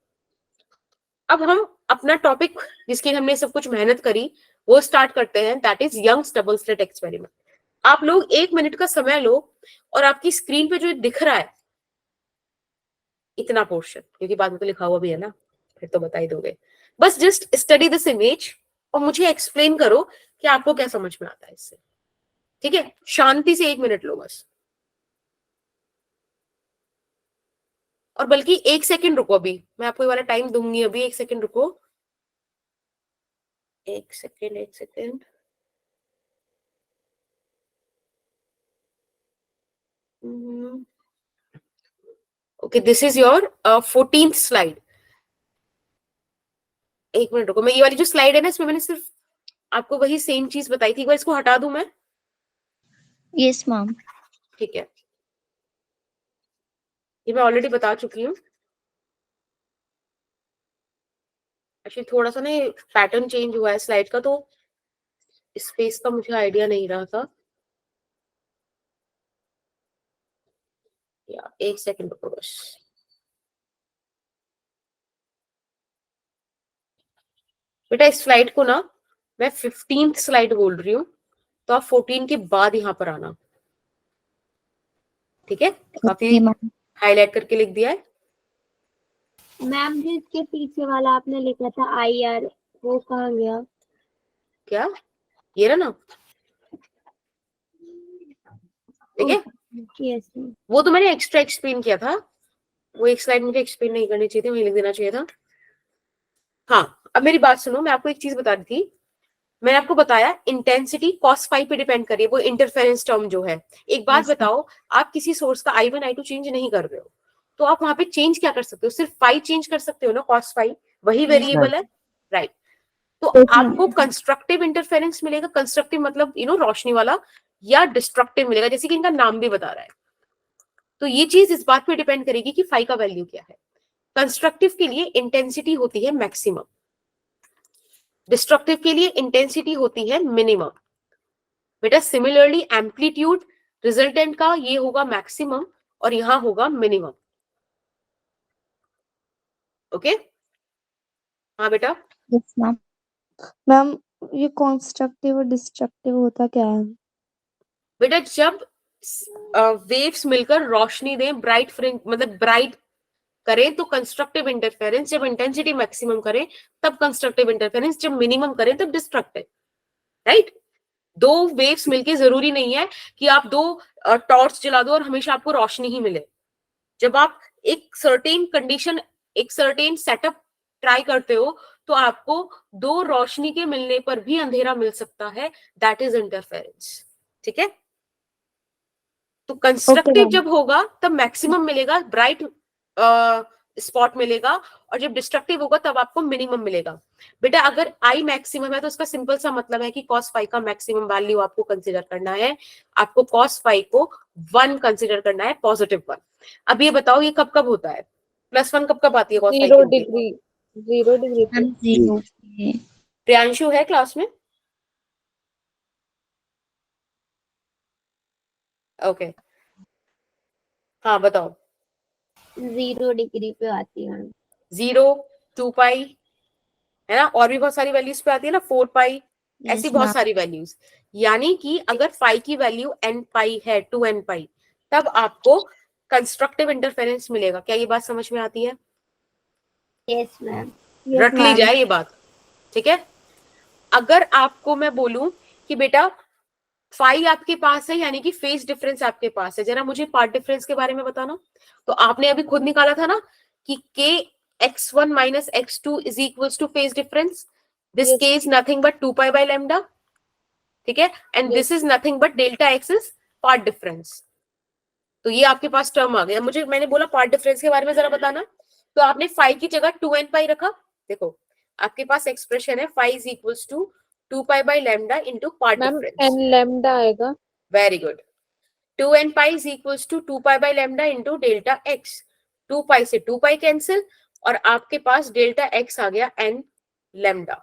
अब हम अपना टॉपिक जिसकी हमने सब कुछ मेहनत करी वो स्टार्ट करते हैं, that is Young's double slit experiment. आप लोग 1 मिनट का समय लो और आपकी स्क्रीन पे जो दिख रहा है इतना पोर्शन, क्योंकि बाद में तो लिखा हुआ भी है ना, फिर तो बता ही दोगे, बस जस्ट स्टडी दिस इमेज और मुझे एक्सप्लेन करो कि आपको क्या समझ में आता है इससे। ठीक है, शांति से 1 मिनट लो बस, और बल्कि 1 सेकंड रुको, अभी मैं आपको ये वाला टाइम दूंगी, अभी 1 सेकंड रुको, 1 second 1 second. Okay, this is your 14th slide. 1 minute रुको, मैं ये वाली जो स्लाइड है ना, इसमें मैंने सिर्फ आपको वही सेम चीज बताई थी, एक बार इसको हटा दूं मैं।
Yes ma'am.
ठीक है, ये मैं ऑलरेडी बता चुकी हूँ। एक्चुअली थोड़ा सा ना पैटर्न चेंज हुआ है स्लाइड का, तो स्पेस का मुझे आइडिया नहीं रहा था। या 1 सेकंड रुको बस। बेटा इस स्लाइड को ना मैं 15th स्लाइड बोल रही हूँ, तो आप 14 के बाद यहाँ पर आना। ठीक है, काफी हाईलाइट करके लिख दिया है।
मैम जिसके पीछे वाला आपने लिखा था IR, वो कहाँ गया?
क्या ये रहा ना, ठीक है,
यस।
वो तो मैंने एक्स्ट्रा एक्सप्लेन किया था, वो एक स्लाइड मुझे एक्सप्लेन नहीं करनी चाहिए थी, वहीं लिख देना चाहिए था। हाँ, अब मेरी बात सुनो, मैं आपको एक चीज बता रही थी, मैंने आपको बताया इंटेंसिटी cos phi पे डिपेंड करिए, वो इंटरफेरेंस टर्म जो है। एक बात बताओ, आप किसी सोर्स का I1 I2 चेंज नहीं कर रहे हो, तो आप वहां पे चेंज क्या कर सकते हो? सिर्फ phi चेंज कर सकते हो ना, cos phi वही वेरिएबल है, राइट। तो आपको कंस्ट्रक्टिव इंटरफेरेंस मिलेगा, कंस्ट्रक्टिव मतलब रोशनी वाला, या डिस्ट्रक्टिव मिलेगा, जैसे कि इनका नाम भी बता रहा है। तो ये चीज इस बात पे डिपेंड करेगी कि phi का वैल्यू क्या है। कंस्ट्रक्टिव के लिए इंटेंसिटी होती है मैक्सिमम, डिस्ट्रक्टिव के लिए इंटेंसिटी होती है मिनिमम। बेटा सिमिलरली एम्पलीट्यूड रिजल्टेंट का ये होगा मैक्सिमम और यहां होगा मिनिमम। ओके, हाँ बेटा।
Yes ma'am. मैम ये कंस्ट्रक्टिव और डिस्ट्रक्टिव होता क्या है?
बेटा जब वेव्स मिलकर रोशनी दें, ब्राइट फ्रिंज मतलब ब्राइट करें तो कंस्ट्रक्टिव इंटरफेरेंस, जब इंटेंसिटी मैक्सिमम करें तब कंस्ट्रक्टिव इंटरफेरेंस, जब मिनिमम करें तब डिस्ट्रक्टिव, राइट। दो वेव्स मिलके जरूरी नहीं है कि आप दो टॉर्च जला दो और हमेशा आपको रोशनी ही मिले। जब आप एक सर्टेन कंडीशन, एक सर्टेन सेटअप ट्राई करते हो, तो आपको दो रोशनी के मिलने पर भी अंधेरा मिल सकता है, दैट इज इंटरफेरेंस। ठीक है, तो कंस्ट्रक्टिव जब होगा तब मैक्सिमम मिलेगा, ब्राइट स्पॉट मिलेगा, और जब डिस्ट्रक्टिव होगा तब आपको मिनिमम मिलेगा। बेटा अगर आई मैक्सिमम है तो उसका सिंपल सा मतलब है कि cos फाई का मैक्सिमम वैल्यू आपको कंसिडर करना है, आपको cos फाई को 1 कंसिडर करना है, पॉजिटिव 1। अब ये बताओ ये कब कब होता है, +1 कब कब आती है cos फाई
0
की?
डिग्री 0 डिग्री पे।
मैम 0 पे।
प्रियांशु है क्लास में? ओके हाँ बताओ।
0 डिग्री पे आती है।
0, 2 पाई है ना, और भी बहुत सारी वैल्यूज पे आती है ना, 4 पाई, ऐसी
Yes,
बहुत
ma'am.
सारी वैल्यूज। यानी कि अगर फाई की वैल्यू n पाई है, 2n पाई, तब आपको कंस्ट्रक्टिव इंटरफेरेंस मिलेगा। क्या ये बात समझ में आती है?
Yes ma'am.
रट ली जाए ये बात, ठीक है। अगर आपको मैं बोलूं कि बेटा फाई आपके पास है, यानी कि फेज डिफरेंस आपके पास है, जरा मुझे पार्ट डिफरेंस के बारे में बताना। तो आपने अभी खुद निकाला था ना कि k x1 minus x2 is equals to phase difference. This
Yes.
k is nothing but 2 pi by lambda, ठीक है, and this is nothing but delta x is part difference. तो ये आपके पास टर्म आ गया। मुझे मैंने बोला पार्ट डिफरेंस के बारे में जरा बताना, तो आपने फाई की जगह 2n पाई रखा। देखो आपके पास एक्सप्रेशन है phi is equals to 2 pi by lambda into path
ma'am
difference.
n lambda आएगा।
Very good. 2n pi is equals to 2 pi by lambda into delta x। 2 pi से 2 पाई कैंसिल, और आपके पास delta x आ गया n lambda.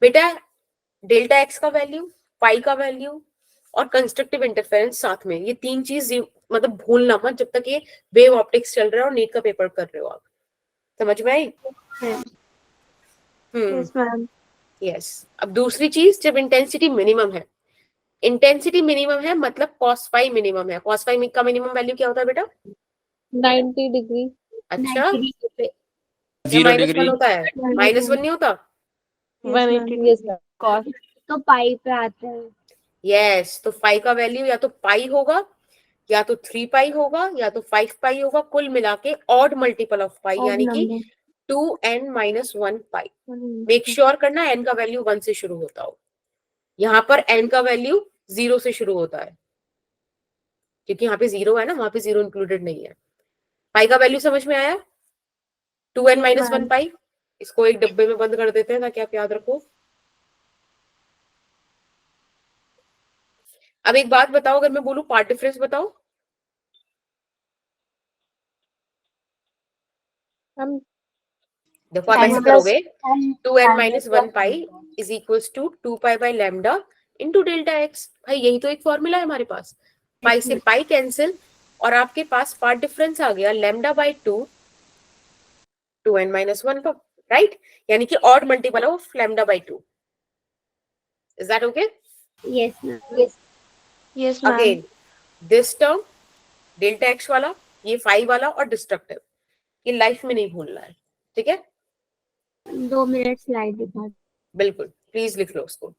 बेटा delta x का value, पाई का value और constructive interference साथ में, ये तीन चीज मतलब भूलना मत जब तक ये वेव ऑप्टिक्स चल रहा है और नीट का पेपर कर रहे हो आप। समझ में आई? यस। अब दूसरी चीज, जब इंटेंसिटी मिनिमम है, इंटेंसिटी मिनिमम है मतलब cos फाई मिनिमम है। cos फाई का मिनिमम वैल्यू क्या होता है बेटा?
90 डिग्री।
अच्छा,
0
-1
डिग्री।
होता है, -1 नहीं होता।
180 यस कॉस
तो पाई पे आता है।
यस, तो फाई का वैल्यू या तो पाई होगा, या तो 3 पाई होगा, या तो 5 पाई होगा, कुल मिला के ऑड मल्टीपल ऑफ पाई, यानी कि 2n - 1 पाई। मेक श्योर करना n का वैल्यू 1 से शुरू होता हो। यहाँ पर n का वैल्यू 0 से शुरू होता है, क्योंकि यहाँ पे 0 है ना, वहां पे 0 इंक्लूडेड नहीं है। पाई का वैल्यू समझ में आया? 2n - 1 पाई। इसको एक डब्बे में बंद कर देते हैं ताकि आप याद रखो। अब एक बात बताओ, अगर मैं बोलूं पार्ट डिफरेंस बताओ।
हम
देखो आप ऐसे करोगे, 2n - 1 pi is equals to 2 pi by lambda into delta x। भाई यही तो एक फॉर्मूला है हमारे पास। पाई से पाई कैंसिल, और आपके पास पार्ट डिफरेंस आ गया लैम्डा बाय 2, 2n - 1 का, राइट? यानी कि odd multiple of lambda by 2। Is that okay?
Yes ma'am.
Yes ma'am.
Again this term delta x वाला, ये फाई वाला और डिस्ट्रक्टिव, ये लाइफ में नहीं भूलना है, ठीक है?
2 मिनट स्लाइड दिखा।
बिल्कुल, प्लीज लिख लो उसको।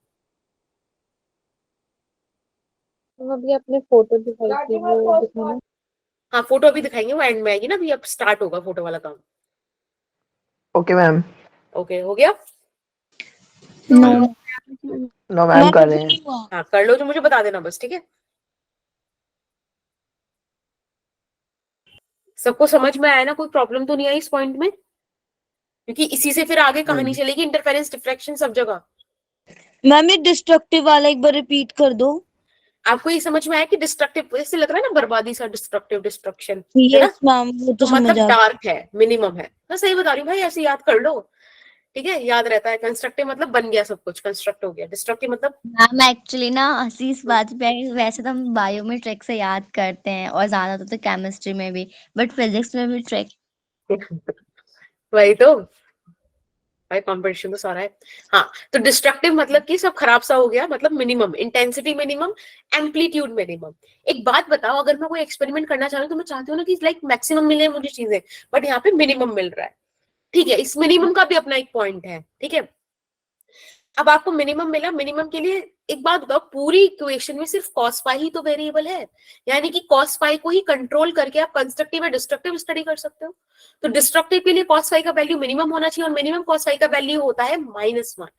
हम अभी अपने फोटो दिखाई थी वो दिखाना।
हाँ फोटो अभी दिखाएंगे, वो एंड में आएगी ना, अभी अब स्टार्ट होगा फोटो वाला काम।
Okay ma'am.
ओके हो गया?
नो
नो मैम कर रहे हैं।
हाँ कर लो, तो मुझे बता देना बस, ठीक है? सबको समझ में आया ना? कोई प्रॉब्लम तो नहीं आई इस पॉइंट में? क्योंकि इसी से फिर आगे कहानी चलेगी, इंटरफेरेंस डिफ्रैक्शन सब जगह।
मैम ये डिस्ट्रक्टिव वाला एक बार रिपीट कर दो।
आपको ये समझ में आया कि डिस्ट्रक्टिव, इससे लग रहा है ना बर्बादी सा, डिस्ट्रक्टिव डिस्ट्रक्शन, है ना?
यस मैम वो तो
तो
समझ
मतलब
आ
डार्क है, मिनिमम है। मैं सही बता रही हूँ भाई, ऐसे याद कर लो, ठीक है? याद रहता है। कंस्ट्रक्टिव मतलब बन गया सब कुछ, कंस्ट्रक्ट हो गया। डिस्ट्रक्टिव मतलब
मैम एक्चुअली ना हंसी इस बात पे आई, वैसे तो हम बायो में ट्रिक से याद करते हैं और ज्यादा तो केमिस्ट्री में भी, बट फिजिक्स में भी ट्रिक।
वही तो भाई, कंपटीशन तो सारा है। हाँ, तो डिस्ट्रक्टिव मतलब कि सब खराब सा हो गया, मतलब minimum intensity, minimum amplitude minimum. एक बात बताओ, अगर मैं कोई एक्सपेरिमेंट करना चाह रही हूँ तो मैं चाहती हूँ ना कि लाइक मैक्सिमम मिले मुझे चीजें, बट यहाँ पे मिनिमम मिल रहा है, ठीक है? इस मिनिमम का भी अपना एक पॉइंट है, ठीक है? अब आपको मिनिमम मिला, मिनिमम के लिए एक बात बताओ, पूरी इक्वेशन में सिर्फ cos फाई ही तो वेरिएबल है, यानी कि cos फाई को ही कंट्रोल करके आप कंस्ट्रक्टिव और डिस्ट्रक्टिव स्टडी कर सकते हो। तो डिस्ट्रक्टिव के लिए cos फाई का वैल्यू मिनिमम होना चाहिए, और मिनिमम cos फाई का वैल्यू होता है -1।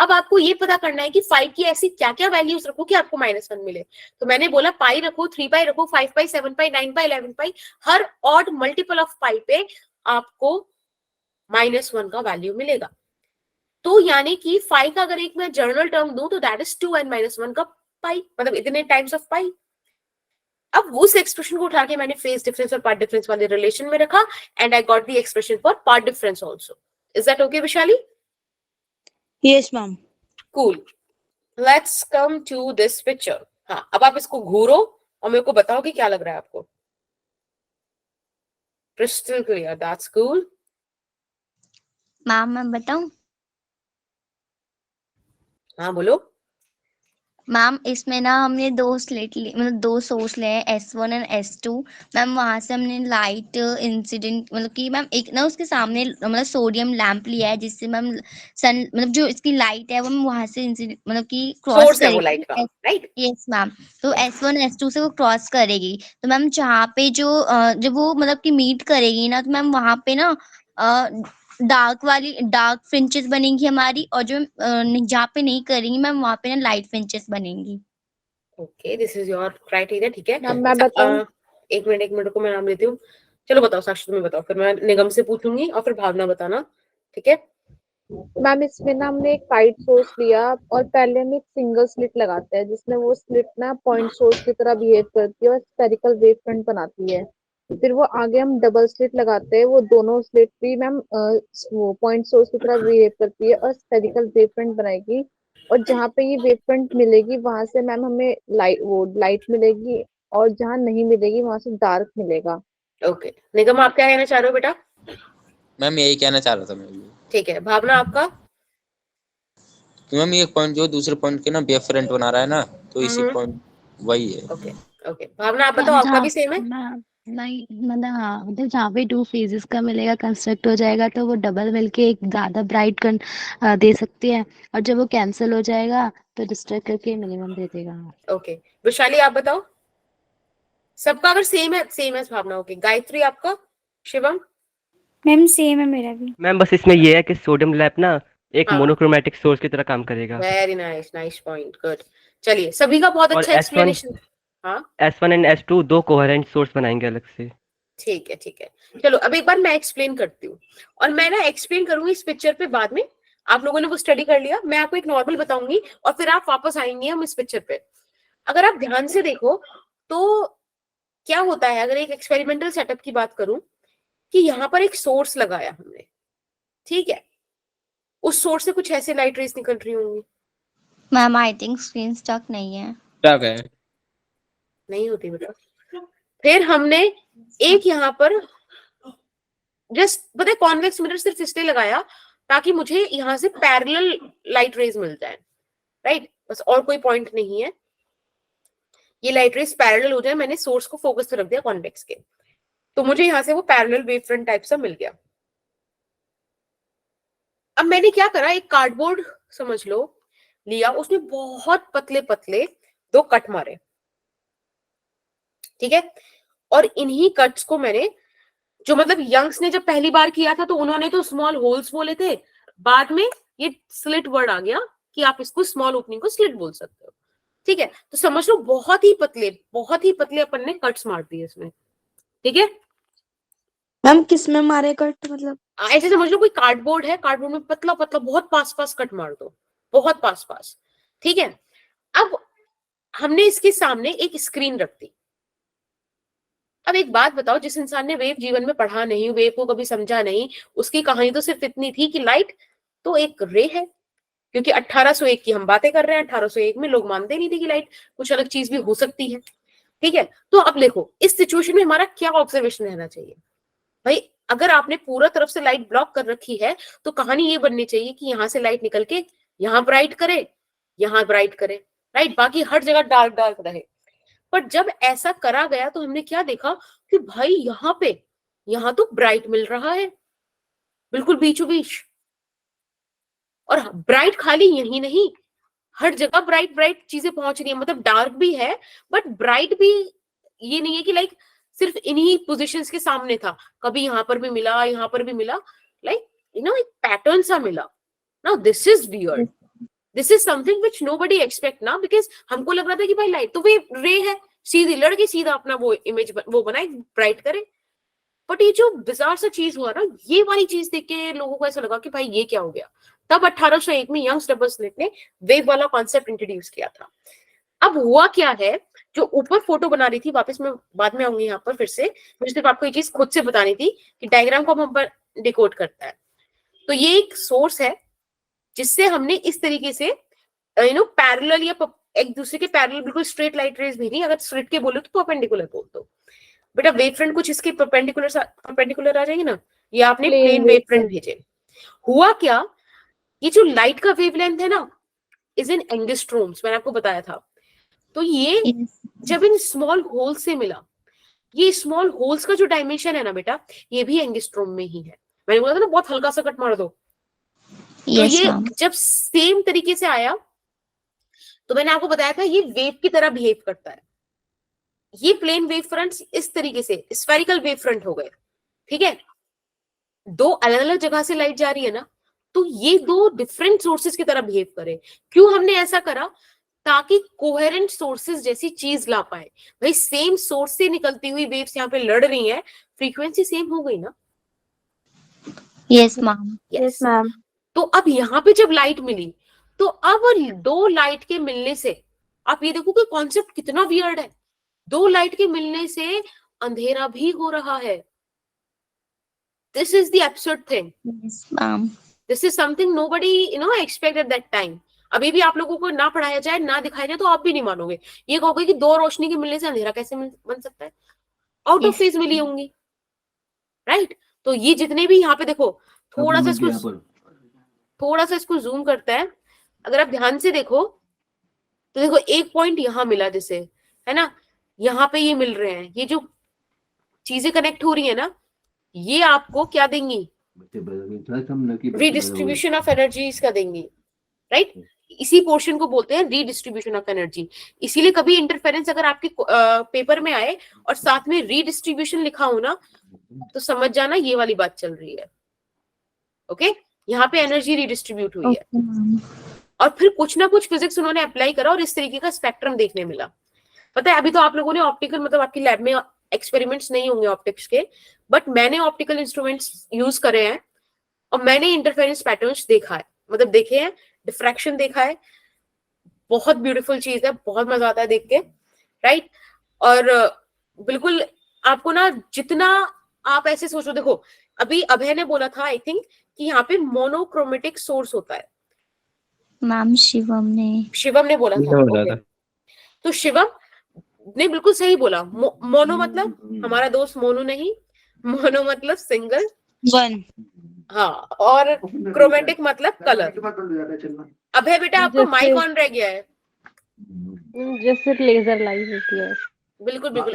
अब आपको ये पता करना है कि 5 की ऐसी क्या क्या वैल्यूज रखो कि आपको -1 मिले। तो मैंने बोला पाई रखो, 3 पाई रखो, 5 पाई, 7 पाई, 9 पाई, 11 पाई, हर ऑड मल्टीपल ऑफ पाई पे आपको -1 का वैल्यू मिलेगा। तो यानी कि 5 का अगर एक मैं जर्नल टर्म दूं तो दैट इज 2n-1 का पाई, मतलब इतने टाइम्स ऑफ पाई। अब उस एक्सप्रेशन को उठा के मैंने फेज डिफरेंस और पार्ट डिफरेंस वाले रिलेशन में रखा and I got the expression for path difference also. Is that okay Vishali?
Yes ma'am.
Cool, let's come to this picture. हाँ, अब आप इसको घूरो और मेरे को बताओ कि क्या लग रहा है आपको। Crystal clear, that's cool.
Ma'am मैं बताऊं?
हाँ बोलो।
मैम इसमें ना हमने दो स्लिट मतलब दो सोर्स लिए हैं, S1 एंड S2। मैम वहां से हमने लाइट इंसिडेंट मतलब कि मैम एक ना उसके सामने मतलब सोडियम लैंप लिया है जिससे मैम सन मतलब जो इसकी लाइट है वो हम वहां से इंसिडेंट मतलब कि क्रॉस
सोर्स है वो लाइट का,
करेगी।
राइट?
Yes ma'am. तो S1 S2 से वो क्रॉस करेगी। तो मैम जहाँ पे जब वो मतलब कि मीट करेगी ना, तो मैम वहां पे ना डार्क फ्रिंचेस बनेंगी हमारी, और जो जहाँ पे नहीं करेंगी मैम वहां पे ना लाइट फ्रिंचेस बनेंगी।
Okay, this is your criteria, ठीक है।
मैम मैं बताऊं?
एक मिनट को मैं नाम लेती हूँ। चलो बताओ साक्षी, तुम्हें बताओ, फिर मैं निगम से पूछूंगी और फिर भावना बताना, ठीक है?
मैम इसमें ना हमने एक पाइप सोर्स लिया और पहले हम एक सिंगल स्लिट लगाते हैं जिसमें वो स्लिट ना पॉइंट सोर्स की तरह बिहेव करती है और स्फेरिकल वेव फ्रंट बनाती है। फिर वो आगे हम डबल स्लिट लगाते हैं, वो दोनों स्लिट भी मैम वो पॉइंट सोर्स की तरह बिहेव करती है और स्फेरिकल वेव फ्रंट बनाएगी। और जहाँ पे ये वेव फ्रंट मिलेगी वहां से मैम हमें लाइट मिलेगी, और जहाँ नहीं मिलेगी वहां से डार्क मिलेगा।
ओके, निगम आप क्या कहना चाह रहे हो बेटा?
मैम यही कहना चाह रहा था मैं भी।
ठीक है, भावना आपका?
कि मैम ये पॉइंट जो दूसरे पॉइंट के ना वेव फ्रंट बना रहा है ना, तो इसी पॉइंट वही है।
ओके ओके, भावना आप बताओ, आपका भी सेम है?
नहीं मतलब हाँ, मतलब जहाँ पे 2 फेजेस का मिलेगा कंस्ट्रक्ट हो जाएगा तो वो डबल मिलके एक ज्यादा ब्राइट दे सकती है, और जब वो कैंसिल हो जाएगा तो डिस्ट्रैक्ट करके मिनिमम दे देगा।
ओके, विशाली आप बताओ। सबका अगर सेम है भावना। ओके, गायत्री आपका? शिवम?
मैम सेम है मेरा भी।
मैम बस इसमें ये है कि सोडियम लैंप ना एक
हाँ।
मोनोक्रोमैटिक सोर्स की तरह काम करेगा।
Very nice, nice point, good. चलिए, सभी का बहुत
और
अच्छा एक्सप्लेनेशन। हाँ
S1 एंड S2 दो कोहेरेंट सोर्स बनाएंगे अलग से।
ठीक है, ठीक है। चलो अब एक बार मैं एक्सप्लेन करती हूँ, और मैं ना एक्सप्लेन करूंगी इस पिक्चर पे बाद में। आप लोगों ने वो स्टडी कर लिया, मैं आपको एक नॉर्मल बताऊंगी और फिर आप वापस आएंगे हम इस पिक्चर पे। अगर आप ध्यान से देखो तो क्या होता है, अगर एक एक्सपेरिमेंटल सेटअप की बात करूं कि यहाँ पर एक सोर्स लगाया हमने, ठीक है? उस सोर्स से कुछ ऐसे लाइट रेस निकल रही होंगी।
Ma'am I think screen stuck नहीं है।
क्या कहे?
नहीं होती बेटा। फिर हमने एक यहाँ पर जस्ट पता है कॉन्वेक्स मिरर सिर्फ इसलिए लगाया ताकि मुझे यहाँ से पैरेलल लाइट रेज मिल जाए, राइट? बस, और कोई पॉइंट नहीं है। ये लाइट रेज पैरेलल हो जाए, मैंने सोर्स को फोकस पे रख दिया कॉन्वेक्स के, तो मुझे यहाँ से वो पैरेलल वेव फ्रंट टाइप सा मिल गया। अब मैंने क्या करा, एक कार्डबोर्ड समझ लो लिया, उसमें बहुत पतले पतले 2 कट मारे, ठीक है? और इन्हीं कट्स को मैंने, जो मतलब यंग्स ने जब पहली बार किया था तो उन्होंने तो स्मॉल होल्स बोले थे, बाद में ये स्लिट वर्ड आ गया कि आप इसको स्मॉल ओपनिंग को स्लिट बोल सकते हो, ठीक है? तो समझ लो बहुत ही पतले अपन ने कट्स मार दिए इसमें, ठीक है?
मैम किस में मारे कट मतलब?
ऐसे समझ लो कोई कार्डबोर्ड है, कार्डबोर्ड में पतला पतला बहुत पास कट मार दो, बहुत पास, ठीक है? अब हमने इसके सामने एक स्क्रीन रख दी। अब एक बात बताओ, जिस इंसान ने वेव जीवन में पढ़ा नहीं, वेव को कभी समझा नहीं, उसकी कहानी तो सिर्फ इतनी थी कि लाइट तो एक रे है, क्योंकि 1801 की हम बातें कर रहे हैं, 1801 में लोग मानते नहीं थे कि लाइट कुछ अलग चीज भी हो सकती है, ठीक है? तो अब देखो इस सिचुएशन में हमारा क्या ऑब्जर्वेशन रहना चाहिए भाई? अगर आपने पूरा तरफ से लाइट ब्लॉक कर रखी है तो कहानी ये बननी चाहिए कि यहाँ से लाइट निकल के यहाँ ब्राइट करे, यहाँ ब्राइट करे, राइट? बाकी हर जगह डार्क रहे। पर जब ऐसा करा गया तो हमने क्या देखा कि भाई यहाँ तो ब्राइट मिल रहा है बिल्कुल बीचों बीच, और ब्राइट खाली यही नहीं, हर जगह ब्राइट चीजें पहुंच रही है, मतलब डार्क भी है बट ब्राइट भी ये नहीं है कि लाइक सिर्फ इन्हीं पोजीशंस के सामने था, कभी यहाँ पर भी मिला, लाइक एक पैटर्न सा मिला। Now this is weird, this is something which nobody expect ना, बिकॉज हमको लग रहा था कि भाई लाइट तो वे रे है, सीधी लड़के सीधा अपना वो इमेज वो बनाए, ब्राइट करे। बट ये जो बिजार सा चीज हुआ ना, ये वाली चीज देख के लोगों को ऐसा लगा कि भाई ये क्या हो गया। तब 1801 में यंग्स डबल स्लिट ने वेव वाला कॉन्सेप्ट इंट्रोड्यूस किया था। अब हुआ क्या है, जो ऊपर फोटो बना रही थी, वापस मैं बाद में आऊंगी यहाँ पर फिर से, मुझे सिर्फ आपको ये चीज खुद से बतानी थी कि डायग्राम को हम पर डिकोड करता है। तो ये एक सोर्स है जिससे हमने इस तरीके से पैरेलल या एक दूसरे के पैरेलल, बिल्कुल स्ट्रेट लाइट रेज भी नहीं, अगर स्ट्रेट के बोलो तो परपेंडिकुलर बोल दो बेटा। वेव फ्रंट कुछ इसके परपेंडिकुलर आ जाएंगे ना, ये आपने प्लेन वेव फ्रंट भेजे। हुआ क्या, ये जो लाइट का वेवलेंथ है ना इज इन एंगस्ट्रोम्स, मैंने आपको बताया था। तो ये जब इन स्मॉल होल से मिला, ये स्मॉल होल्स का जो डायमेंशन है ना बेटा, ये भी एंगस्ट्रोम में ही है। मैंने बोला था ना बहुत हल्का सा कट मार दो। तो ये जब सेम तरीके से आया तो मैंने आपको बताया था ये वेव की तरह बिहेव करता है। ये प्लेन वेव फ्रंट इस तरीके से स्फेरिकल वेव फ्रंट हो गए, ठीक है। दो अलग अलग जगह से लाइट जा रही है ना, तो ये दो डिफरेंट सोर्सेज की तरह बिहेव करे। क्यों हमने ऐसा करा, ताकि कोहेरेंट सोर्सेज जैसी चीज ला पाए। भाई सेम सोर्स से निकलती हुई वेव्स यहाँ पे लड़ रही हैं, फ्रीक्वेंसी सेम हो गई ना।
Yes ma'am,
yes ma'am. तो अब यहाँ पे जब लाइट मिली, तो अब दो लाइट के मिलने से आप ये देखो कि कॉन्सेप्ट कितना वियर्ड है। दो लाइट के मिलने से अंधेरा भी हो रहा है। This is the absurd thing.
Yes ma'am,
this is something nobody expect at that time. अभी भी आप लोगों को ना पढ़ाया जाए, ना दिखाया जाए, तो आप भी नहीं मानोगे। ये कहोगे कि दो रोशनी के मिलने से अंधेरा कैसे बन सकता है, आउट ऑफ फेज मिली होंगी, राइट। तो ये जितने भी यहाँ पे देखो, थोड़ा सा इसको जूम करता है, अगर आप ध्यान से देखो तो देखो एक पॉइंट यहाँ मिला, जैसे है ना, यहाँ पे ये मिल रहे हैं, ये जो चीजें कनेक्ट हो रही है ना, ये आपको क्या देंगी, रीडिस्ट्रीब्यूशन ऑफ एनर्जीज का देंगी, राइट। इसी पोर्शन को बोलते हैं रीडिस्ट्रीब्यूशन ऑफ एनर्जी। इसीलिए कभी इंटरफेरेंस अगर आपके पेपर में आए और साथ में रीडिस्ट्रीब्यूशन लिखा हो ना, तो समझ जाना ये वाली बात चल रही है। ओके, यहाँ पे एनर्जी रीडिस्ट्रीब्यूट हुई है। और फिर कुछ ना कुछ फिजिक्स उन्होंने अप्लाई करा और इस तरीके का स्पेक्ट्रम देखने मिला। पता है, अभी तो आप लोगों ने ऑप्टिकल, मतलब आपकी लैब में एक्सपेरिमेंट्स नहीं होंगे ऑप्टिक्स के, बट मैंने ऑप्टिकल इंस्ट्रूमेंट्स यूज करे हैं और मैंने इंटरफेरेंस पैटर्न्स देखा है, मतलब देखे हैं, डिफ्रैक्शन देखा है। बहुत ब्यूटीफुल चीज है, बहुत मजा आता है देख के, राइट। और बिल्कुल आपको ना, जितना आप ऐसे सोचो, देखो अभी अभय ने बोला था आई थिंक कि यहाँ पे मोनोक्रोमेटिक सोर्स होता है।
मैम शिवम ने
बोला था, okay। तो शिवम ने बिल्कुल सही बोला। मोनो मतलब हमारा दोस्त मोनू नहीं, मोनो मतलब सिंगल
वन,
हाँ, और क्रोमेटिक मतलब कलर। अभय बेटा आपका माइक ऑन रह गया है,
जैसे लेजर लाइट होती है।
बिल्कुल बिल्कुल।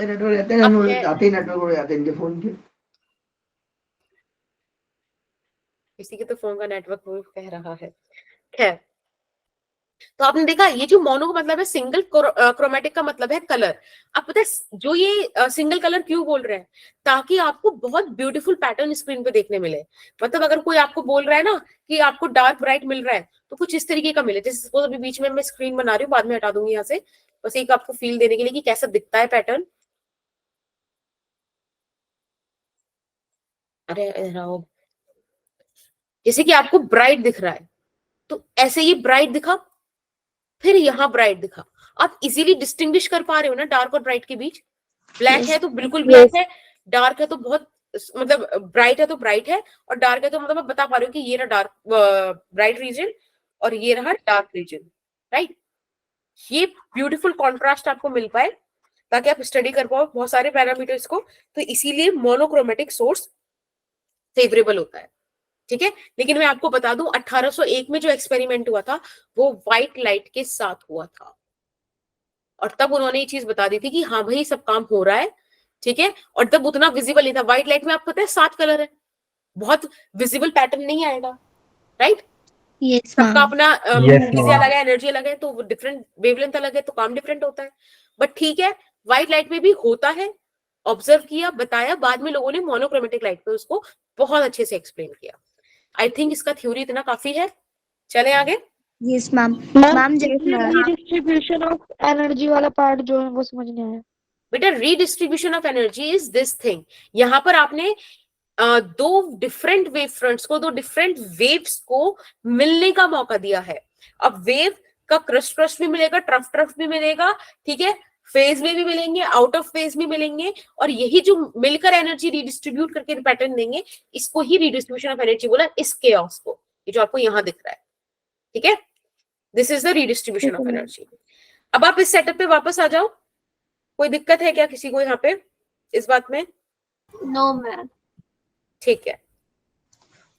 किसी के तो फोन का नेटवर्क कह रहा है, खैर। तो आपने देखा, ये जो मोनो का मतलब है सिंगल, क्रोमेटिक का मतलब है कलर। अब पता है जो ये सिंगल कलर क्यों बोल रहे हैं, ताकि आपको बहुत ब्यूटीफुल पैटर्न स्क्रीन पे देखने मिले। मतलब अगर कोई आपको बोल रहा है ना कि आपको डार्क ब्राइट मिल रहा है, तो कुछ इस तरीके का मिले। जैसे सपोज अभी बीच में मैं स्क्रीन बना रही हूँ, बाद में हटा दूंगी यहाँ से, बस एक आपको फील देने के लिए कि कैसा दिखता है पैटर्न। अरे जैसे कि आपको ब्राइट दिख रहा है, तो ऐसे ये ब्राइट दिखा, फिर यहाँ ब्राइट दिखा। आप इजीली डिस्टिंग्विश कर पा रहे हो ना डार्क और ब्राइट के बीच। ब्लैक है तो बिल्कुल ब्लैक है, डार्क है तो बहुत, मतलब ब्राइट है तो ब्राइट है, और डार्क है तो मतलब आप बता पा रहे हो कि ये रहा डार्क ब्राइट रीजन और ये रहा डार्क रीजन, राइट। ये ब्यूटीफुल कॉन्ट्रास्ट आपको मिल पाए ताकि आप स्टडी कर पाओ बहुत सारे पैरामीटर्स को। तो इसीलिए मोनोक्रोमेटिक सोर्स फेवरेबल होता है, ठीक है। लेकिन मैं आपको बता दूं 1801 में जो एक्सपेरिमेंट हुआ था वो व्हाइट लाइट के साथ हुआ था, और तब उन्होंने ये चीज बता दी थी कि हाँ भाई सब काम हो रहा है, ठीक है। और तब उतना विजिबल नहीं था। व्हाइट लाइट में आपको पता है 7 कलर है, बहुत विजिबल पैटर्न नहीं आएगा, राइट। सबका अपना चीजें अलग है, एनर्जी अलग है, तो डिफरेंट वेवलेंथ अलग है, तो काम डिफरेंट होता है। बट ठीक है, व्हाइट लाइट में भी होता है, ऑब्जर्व किया, बताया, बाद में लोगों ने मोनोक्रोमेटिक लाइट पे उसको बहुत अच्छे से एक्सप्लेन किया। आई थिंक इसका थ्योरी इतना काफी है। चले आगे।
Yes ma'am.
मैम
मैम जैसे
रीडिस्ट्रीब्यूशन ऑफ एनर्जी वाला पार्ट जो है वो समझ नहीं आया।
बेटा redistribution of energy is this thing. यहाँ पर आपने दो डिफरेंट वेव फ्रंट्स को, दो डिफरेंट वेव्स को मिलने का मौका दिया है। अब वेव का क्रस्ट भी मिलेगा, ट्रफ भी मिलेगा, ठीक है, फेज में भी मिलेंगे, आउट ऑफ फेज में मिलेंगे, और यही जो मिलकर एनर्जी रिडिस्ट्रीब्यूट करके पैटर्न देंगे, इसको ही रिडिस्ट्रीब्यूशन ऑफ एनर्जी बोला, इस केओस को, ये जो आपको यहां दिख रहा है, ठीक है, this is the redistribution of energy. अब आप इस सेटअप पे वापस आ जाओ। कोई दिक्कत है क्या किसी को यहाँ पे इस बात में?
No ma'am.
ठीक है,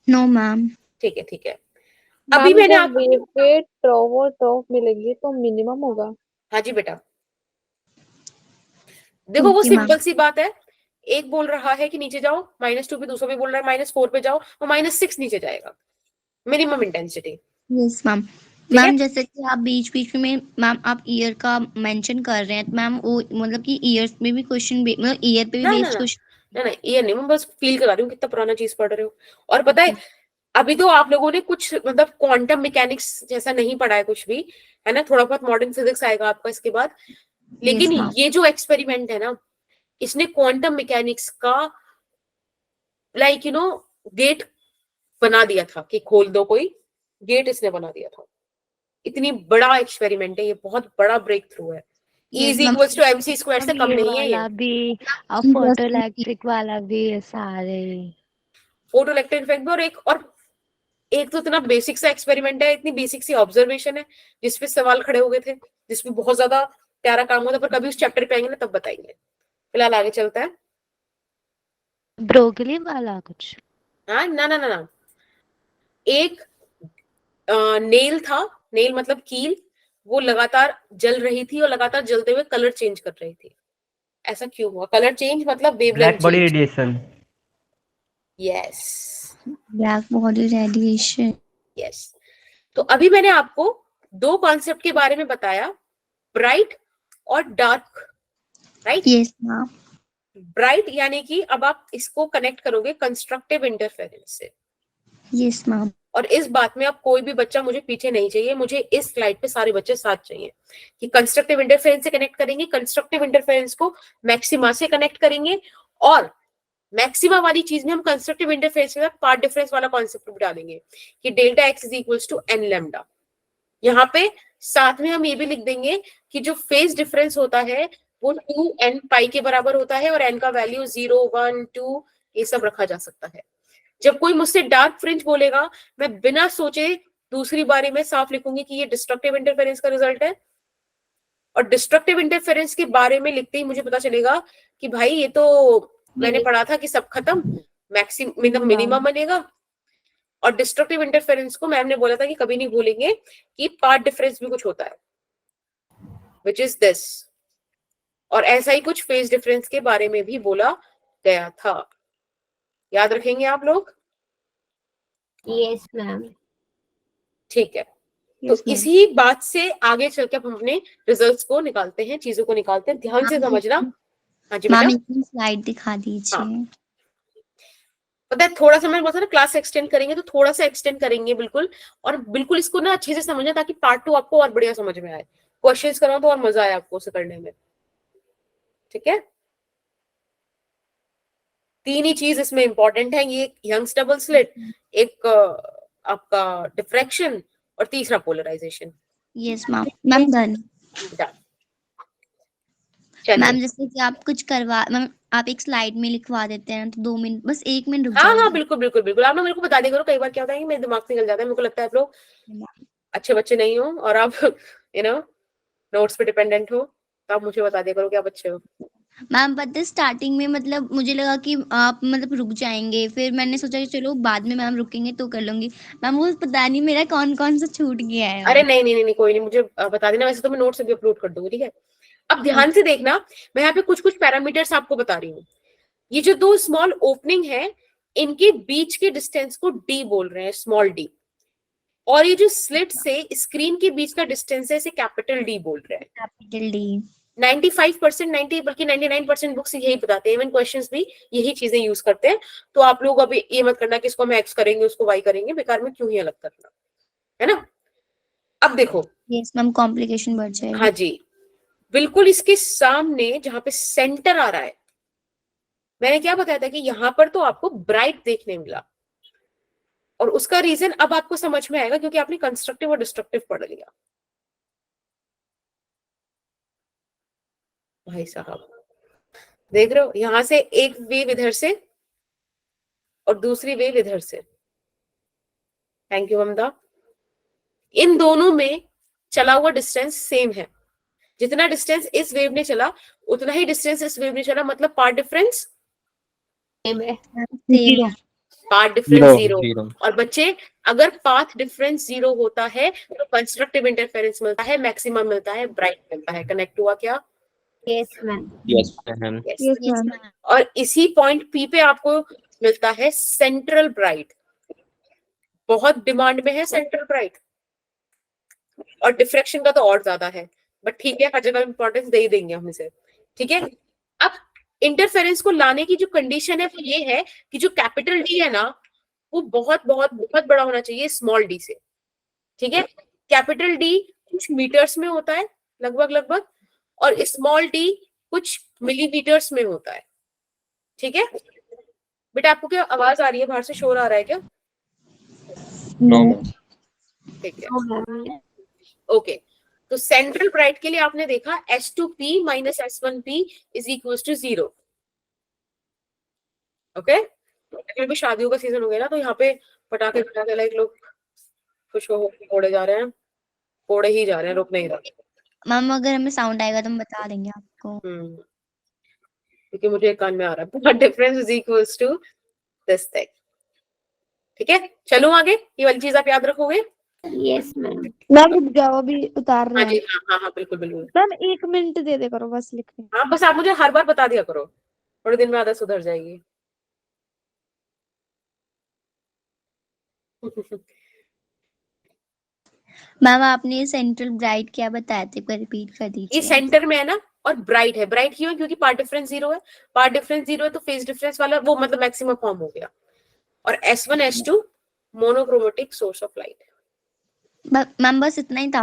नो मैम।
ठीक है, ठीक है। अभी मैंने आप
वेव के ट्रॉव और ट्रॉफ मिलेंगे तो मिनिमम होगा।
हाँ जी बेटा, देखो वो
Okay, ma'am.
सिंपल सी बात है। एक बोल रहा है कि नीचे जाओ -2 पे, दूसरा भी बोल रहा है -4 पे जाओ, और -6 नीचे जाएगा, minimum intensity.
Yes ma'am. Ma'am जैसे कि आप बीच बीच में मैम आप ईयर का मेंशन कर रहे हैं, तो मैम वो मतलब कि ईयर्स में भी क्वेश्चन, मतलब ईयर पे भी
ना
बेस्ड
ना
क्वेश्चन।
ना, ये नहीं, मैं बस फील करा रही हूँ कितना पुराना चीज पढ़ रहे हो। और पता है अभी तो आप लोगों ने कुछ मतलब क्वांटम मैकेनिक्स जैसा नहीं पढ़ा है कुछ भी, है ना, थोड़ा बहुत मॉडर्न फिजिक्स आएगा आपका इसके बाद, लेकिन
ma'am.
ये जो एक्सपेरिमेंट है ना, इसने क्वांटम मैकेनिक्स का लाइक यू नो गेट बना दिया था कि खोल दो कोई गेट, इसने बना दिया था। इतनी बड़ा एक्सपेरिमेंट है ये, बहुत बड़ा ब्रेक थ्रू है। E is equals to mc square से कम
ये
नहीं है ये।
वाला भी और फोटो इलेक्ट्रिक वाला भी है सारे।
फोटो इलेक्ट्रिक इफेक्ट भी, और एक तो इतना बेसिक सा एक्सपेरिमेंट है, इतनी बेसिक सी ऑब्जर्वेशन है जिसपे सवाल खड़े हो गए थे, जिसमें बहुत ज्यादा प्यारा काम होता है, पर कभी उस चैप्टर पे आएंगे ना तब बताएंगे। फिलहाल आगे चलता है।
ब्रोगली वाला कुछ?
हाँ, ना ना ना ना, एक नेल था, नेल मतलब कील, वो लगातार जल रही थी और लगातार जलते हुए कलर चेंज कर रही थी। ऐसा क्यों हुआ? कलर चेंज मतलब wavelength
black body
change.
Radiation.
Yes
black body radiation.
Yes. तो अभी मैंने आपको दो कॉन्सेप्ट के बारे में बताया, ब्राइट और dark, right?
Yes ma'am.
Bright यानी कि अब आप इसको कनेक्ट करोगे कंस्ट्रक्टिव इंटरफेरेंस से।
Yes ma'am.
और इस बात में अब कोई भी बच्चा मुझे पीछे नहीं चाहिए, मुझे इस स्लाइड पे सारे बच्चे साथ चाहिए कि कंस्ट्रक्टिव इंटरफेरेंस से कनेक्ट करेंगे, कंस्ट्रक्टिव इंटरफेरेंस को मैक्सिमा से कनेक्ट करेंगे, और मैक्सिमा वाली चीज में हम कंस्ट्रक्टिव इंटरफेरेंस के साथ पार्ट डिफरेंस वाला कॉन्सेप्ट भी डालेंगे कि delta x is equals to n lambda. यहाँ पे साथ में हम ये भी लिख देंगे कि जो फेज डिफरेंस होता है वो 2n पाई के बराबर होता है, और n का वैल्यू 0, 1, 2 ये सब रखा जा सकता है। जब कोई मुझसे डार्क फ्रिंज बोलेगा, मैं बिना सोचे दूसरी बारी में साफ लिखूंगी कि ये डिस्ट्रक्टिव इंटरफेरेंस का रिजल्ट है, और डिस्ट्रक्टिव इंटरफेरेंस के बारे में लिखते ही मुझे पता चलेगा कि भाई ये तो मैंने पढ़ा था कि सब खत्म, मैक्सिमम मिनिमम बनेगा। और डिस्ट्रक्टिव इंटरफेरेंस को मैम ने बोला था कि कभी नहीं भूलेंगे कि पार्ट डिफरेंस भी कुछ होता है, विच इज दिस, और ऐसा ही कुछ फेज डिफरेंस के बारे में भी बोला गया था। याद रखेंगे आप लोग?
Yes ma'am.
ठीक है। तो इसी बात से आगे चल के हम अपने रिजल्ट्स को निकालते हैं, चीजों को निकालते हैं, ध्यान से समझना। हाँ जी बेटा।
मैम स्लाइड दिखा दीजिए।
हाँ। पता है थोड़ा सा मैंने बोला था ना क्लास एक्सटेंड करेंगे, तो थोड़ा सा एक्सटेंड करेंगे बिल्कुल, और बिल्कुल इसको ना अच्छे से समझना ताकि पार्ट 2 आपको और बढ़िया समझ में आए, क्वेश्चंस कराओ तो और मजा आए आपको उसे करने में, ठीक है? 3 ही चीज इसमें इंपॉर्टेंट है, ये यंग्स डबल स्लिट, एक आपका डिफ्रैक्शन, और तीसरा polarization.
Yes ma'am. Ma'am done. Ma'am जैसे कि आप कुछ करवा, मैम आप एक स्लाइड में लिखवा देते हैं तो 2 मिनट, बस 1 मिनट रुक
हाँ
जाएगा।
हाँ बिल्कुल बिल्कुल बिल्कुल, आप ना मेरे को बता दिया करो, कई बार क्या होता है कि मेरे दिमाग से निकल जाता है, मेरे को लगता है आप लोग अच्छे बच्चे नहीं हो और आप यू नो नोट्स पे डिपेंडेंट हो, तो आप मुझे बता दिया करो कि आप अच्छे हो।
मैम पता है स्टार्टिंग में मतलब मुझे लगा कि आप मतलब रुक जाएंगे, फिर मैंने सोचा कि चलो बाद में मैम रुकेंगे तो कर लूंगी। मैम वो पता नहीं मेरा कौन कौन सा छूट गया है।
अरे नहीं नहीं नहीं, कोई नहीं, मुझे बता देना, वैसे तो मैं नोट्स भी अपलोड कर दूंगी, ठीक है? अब ध्यान से देखना, मैं यहाँ पे कुछ कुछ पैरामीटर्स आपको बता रही हूँ। ये जो 2 स्मॉल ओपनिंग है, इनके बीच के डिस्टेंस को डी बोल रहे हैं, स्मॉल डी, और ये जो स्लिट से स्क्रीन के बीच का डिस्टेंस है, इसे कैपिटल डी बोल रहे हैं।
Capital D.
95% 90 बल्कि 99% बुक्स यही बताते हैं, इवन क्वेश्चंस भी यही चीजें यूज करते हैं। तो आप लोग अभी ये मत करना कि इसको हम एक्स करेंगे उसको वाई करेंगे, बेकार में क्यों ही अलग करना, है ना? अब देखो,
यस मैम, कॉम्प्लिकेशन बढ़ जाएगी।
हाँ जी, बिल्कुल इसके सामने जहां पे सेंटर आ रहा है, मैंने क्या बताया था कि यहां पर तो आपको ब्राइट देखने मिला, और उसका रीजन अब आपको समझ में आएगा क्योंकि आपने कंस्ट्रक्टिव और डिस्ट्रक्टिव पढ़ लिया। भाई साहब देख रहे हो, यहां से एक वेव इधर से और दूसरी वेव इधर से। थैंक यू ममता। इन दोनों में चला हुआ डिस्टेंस सेम है, जितना डिस्टेंस इस वेव ने चला उतना ही डिस्टेंस इस वेव ने चला, मतलब path difference
same.
Path difference
zero.
0। और बच्चे, अगर पाथ डिफरेंस 0 होता है तो कंस्ट्रक्टिव इंटरफेरेंस मिलता है, मैक्सिमम मिलता है, ब्राइट मिलता है। कनेक्ट हुआ क्या?
Yes ma'am.
Yes ma'am.
Yes ma'am.
और इसी पॉइंट पी पे आपको मिलता है सेंट्रल ब्राइट। बहुत डिमांड में है सेंट्रल ब्राइट, और डिफ्रैक्शन का तो और ज्यादा है, बट ठीक है, हर जगह इंपॉर्टेंस दे ही देंगे हम इसे। ठीक है, अब इंटरफेरेंस को लाने की जो कंडीशन है वो ये है कि जो कैपिटल डी है ना, वो बहुत बहुत बहुत बड़ा होना चाहिए स्मॉल डी से। ठीक है, कैपिटल डी कुछ मीटर्स में होता है लगभग, और स्मॉल डी कुछ मिलीमीटर्स में होता है। ठीक है बेटा, आपको क्या आवाज आ रही है? बाहर से शोर आ रहा है क्या?
No ma'am.
ठीक है, ओके। तो सेंट्रल ब्राइट के लिए आपने देखा S2P - S1P = 0। ओके, अभी शादियों का सीजन हो गया ना, तो यहाँ पे पटाखे लाइक लोग खुश हो फोड़े जा रहे हैं, फोड़े ही जा रहे हैं, रुक नहीं रहे।
मैम अगर हमें साउंड आएगा तो हम बता देंगे आपको।
क्योंकि मुझे कान में आ रहा है। Difference = this thing. ठीक है, चलो आगे, ये वाली चीज आप याद रखोगे।
Yes ma'am.
मैम रुक जाओ, अभी उतार रहे
हाँ जी,
हैं।
हाँ बिल्कुल।
मैम 1 मिनट दे दे करो बस लिखने।
हाँ, बस आप मुझे हर बार बता दिया करो, थोड़े दिन में आदत सुधर जाएगी।
मैम आपने सेंट्रल ब्राइट क्या बताया थे, रिपीट कर
ये
दीजिए।
सेंटर में है ना, और ब्राइट है। ब्राइट क्यों है? क्योंकि पार्ट डिफरेंस 0 है। पार्ट डिफरेंस 0 है तो फेज डिफरेंस वाला वो मतलब मैक्सिमम फॉर्म हो गया। और S1 S2 monochromatic source of light.
Ma'am बस इतना ही था।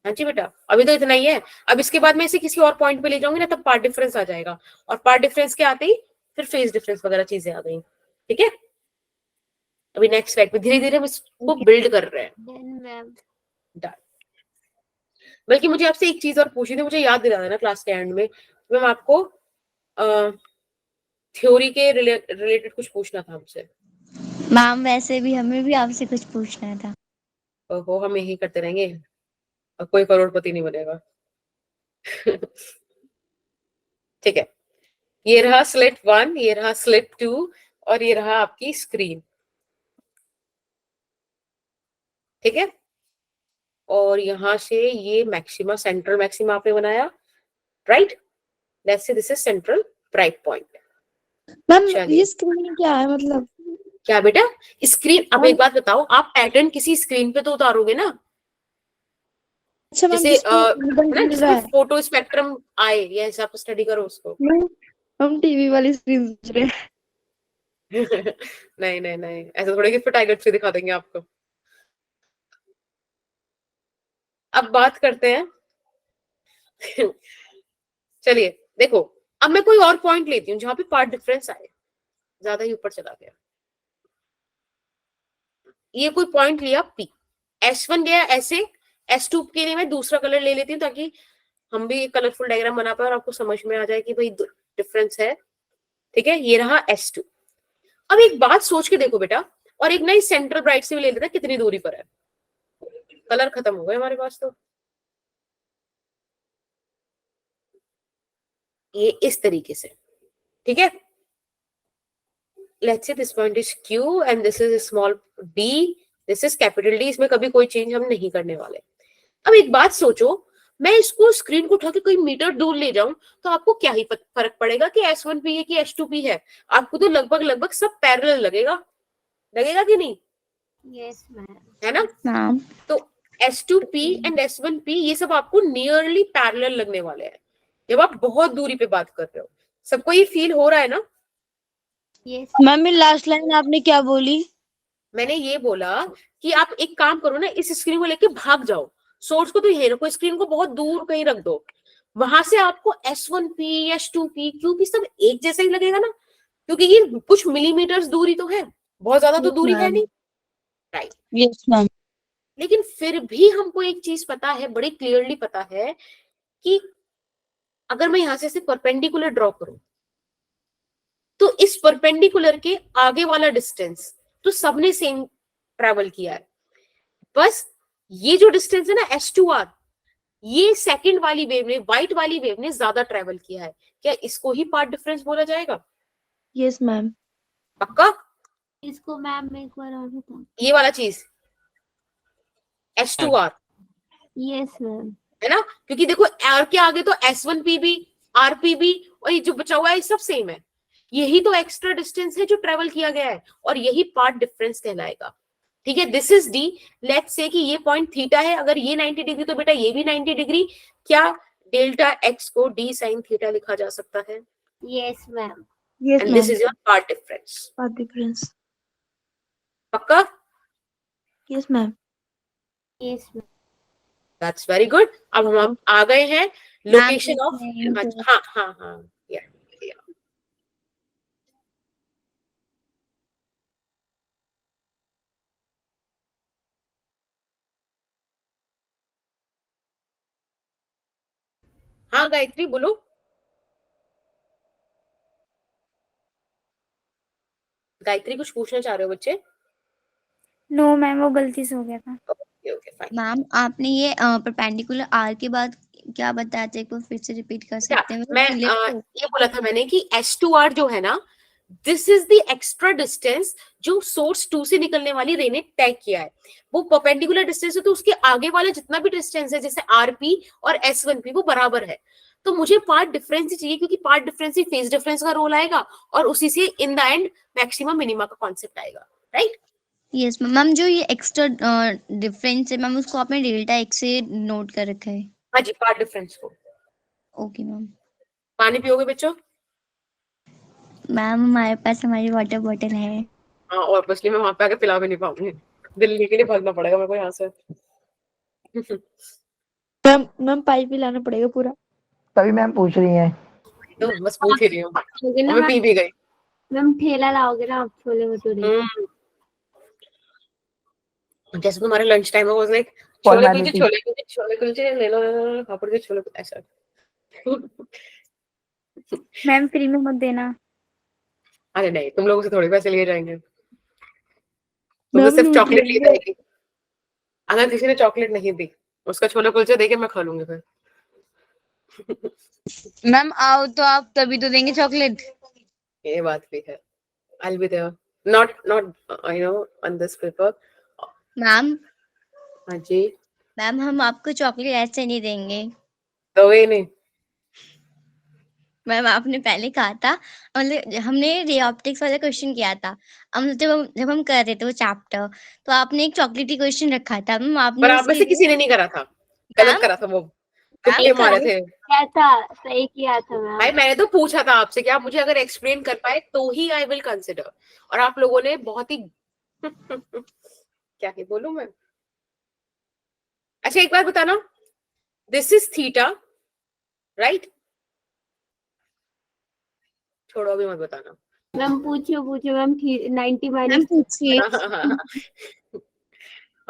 हाँ जी बेटा, अभी तो इतना ही है। अब इसके बाद मैं इसे किसी और पॉइंट पे ले जाऊंगी ना, तब पार्ट डिफरेंस आ जाएगा, और पार्ट डिफरेंस के आते ही फिर फेज डिफरेंस वगैरह चीजें आ गई। ठीक है, अभी नेक्स्ट स्लाइड पे धीरे धीरे हम इसको बिल्ड कर रहे हैं।
Ma'am
done. बल्कि मुझे आपसे एक चीज और पूछनी थी, मुझे याद दिला देना क्लास के एंड में। मैम आपको थ्योरी के रिलेटेड कुछ पूछना था हमसे।
मैम वैसे भी हमें भी आपसे कुछ पूछना था।
ओहो, हम यही करते रहेंगे, अब कोई करोड़पति नहीं बनेगा। ठीक है, ये रहा स्लिट 1, ये रहा स्लिट 2, और ये रहा आपकी स्क्रीन। ठीक है, और यहां से ये मैक्सिमा, सेंट्रल मैक्सिमा आपने बनाया, right. Let's say this is central bright point.
Ma'am ये स्क्रीन क्या है मतलब?
क्या बेटा? स्क्रीन, अब एक बात बताओ, आप पैटर्न किसी स्क्रीन पे तो उतारोगे ना,
अच्छा मैम,
जैसे जिसमें फोटो स्पेक्ट्रम आए, ये हिसाब से स्टडी करो उसको।
हम टीवी वाली स्क्रीन सोच रहे हैं।
नहीं, ऐसा थोड़ी कि फिर टाइगर से दिखा देंगे आपको। अब बात करते हैं। चलिए देखो, अब मैं कोई और पॉइंट लेती हूँ जहां पे पार्ट डिफरेंस आए, ज्यादा ही ऊपर चला गया। ये कोई पॉइंट लिया P, S1 गया ऐसे, S2 के लिए मैं दूसरा कलर ले लेती हूँ ताकि हम भी कलरफुल डायग्राम बना पाए और आपको समझ में आ जाए कि भाई डिफरेंस है। ठीक है, ये रहा S2। अब एक बात सोच के देखो बेटा, और एक नई सेंट्रल ब्राइट से भी ले लेते हैं, कितनी दूरी पर है। कलर खत्म हो गए हमारे पास तो। ये इस तरीके से। ठीक है, let's say this point is Q and this is small d, this is capital D। इसमें कभी कोई चेंज हम नहीं करने वाले। अब एक बात सोचो, मैं इसको स्क्रीन को उठा के कोई मीटर दूर ले जाऊं तो आपको क्या ही फर्क पड़ेगा कि S1P है कि S2P है? आपको तो लगभग सब पैरेलल लगेगा कि नहीं?
Yes ma'am.
है ना?
मैम
तो S2P एंड S1P ये सब आपको नियरली पैरेलल लगने वाले हैं जब आप बहुत दूरी पे बात कर रहे हो। सबको ये फील हो रहा है ना?
यस
मैम लास्ट लाइन आपने क्या बोली?
मैंने ये बोला कि आप एक काम करो ना, इस स्क्रीन को लेके भाग जाओ, सोर्स को तो ये रखो, स्क्रीन को बहुत दूर कहीं रख दो, वहां से आपको S1P, S2P, QP सब एक जैसा ही लगेगा ना, क्योंकि ये कुछ मिलीमीटर्स दूरी तो है, बहुत ज्यादा तो दूरी है नहीं, राइट?
Yes ma'am.
लेकिन फिर भी हमको एक चीज पता है, बड़ी क्लियरली पता है कि अगर मैं यहां से सिर्फ परपेंडिकुलर ड्रॉ करूं तो इस परपेंडिकुलर के आगे वाला डिस्टेंस तो सबने सेम ट्रेवल किया है, बस ये जो डिस्टेंस है ना S2R, ये सेकंड वाली वेव ने, व्हाइट वाली वेव ने ज्यादा ट्रेवल किया है, क्या इसको ही पार्ट डिफरेंस बोला जाएगा?
Yes ma'am.
पक्का?
इसको मैम एक बार और बताओ।
ये वाला चीज S2R
यस मैम।
है ना, क्योंकि देखो R के आगे तो S1P भी, RP भी, और ये जो बचा हुआ है ये सब सेम है, यही तो एक्स्ट्रा डिस्टेंस है जो ट्रेवल किया गया है, और यही पार्ट डिफरेंस कहलाएगा। ठीक है, this is D. Let's say कि ये पॉइंट थीटा है, अगर ये 90 डिग्री तो बेटा ये भी 90 डिग्री, क्या डेल्टा एक्स को डी साइन थीटा लिखा जा सकता है?
Yes ma'am.
And this is your path difference.
Path difference.
पक्का?
Yes ma'am. Yes ma'am.
That's very good. अब हम आ गए हैं लोकेशन ऑफ, हाँ हाँ हाँ, हाँ गायत्री बोलो। गायत्री कुछ पूछना चाह रहे हो बच्चे?
नो मैम, वो गलती से हो गया था।
Okay fine.
मैम आपने ये परपेंडिकुलर आर के बाद क्या बताया था, एक बार फिर से रिपीट कर सकते हैं?
मैं ये बोला था मैंने कि S2R जो है ना, this is the extra distance जो सोर्स 2 से निकलने वाली रे ने तय किया है, वो परपेंडिकुलर डिस्टेंस है, तो उसके आगे वाला जितना भी डिस्टेंस है जैसे RP और S1P वो बराबर है, तो मुझे पार्ट डिफरेंस ही चाहिए, क्योंकि पार्ट डिफरेंस ही फेज डिफरेंस का रोल आएगा, और उसी से in the end maximum minima का कॉन्सेप्ट आएगा, राइट?
यस मैम, जो ये एक्स्ट्रा डिफरेंस है मैम, उसको आपने डेल्टा एक्स से नोट कर रखा है?
हाँ जी, पार्ट डिफरेंस को।
Okay ma'am.
पानी पियोगे बच्चों?
मैम हमारे पास हमारी वाटर बॉटल है।
हाँ, और बसली मैं वहां पे आके पिला भी नहीं पाऊंगी, दिल्ली के लिए भागना पड़ेगा मेरे को यहाँ से।
मैम पाइप भी लाना पड़ेगा पूरा।
तभी मैम पूछ रही हैं।
तो बस पूछ ही रही हूँ, मैं पी भी गई।
मैम ठेला लाओगे ना आप छोले भटूरे?
जैसे तुम्हारे लंच टाइम में, लाइक छोले कुलचे ले लो, पापड़ के छोले, ऐसा।
मैम फ्री में मत देना।
अरे नहीं, तुम लोगों से थोड़े पैसे लिए जाएंगे, तुम तो सिर्फ चॉकलेट ली जाएगी। अगर किसी ने चॉकलेट नहीं दी, उसका छोले कुलचे देके मैं खा लूंगी फिर।
मैम आओ तो आप तभी तो देंगे चॉकलेट।
ये बात भी है। I'll be there. Not on this paper.
Ma'am
हाँ जी।
मैम हम आपको चॉकलेट ऐसे नहीं देंगे।
तो ही नहीं।
मैम आपने पहले कहा था, मतलब हमने रे ऑप्टिक्स वाला क्वेश्चन किया था, हम जब हम कर रहे थे वो चैप्टर, तो आपने एक चॉकलेटी क्वेश्चन रखा था मैम, आपने
पर आप में से किसी ने नहीं करा था, गलत करा था, वो तुक्के मारे थे।
क्या था? सही किया था मैम।
भाई मैंने तो पूछा था आपसे कि आप मुझे अगर एक्सप्लेन कर पाए तो ही आई विल कंसिडर, और आप लोगों ने बहुत ही क्या ही बोलूं मैं। अच्छा एक बार बताना, दिस इज थीटा, राइट? छोड़ो अभी मत बताना।
मैम पूछो मैम, 90 माइनस पूछिए।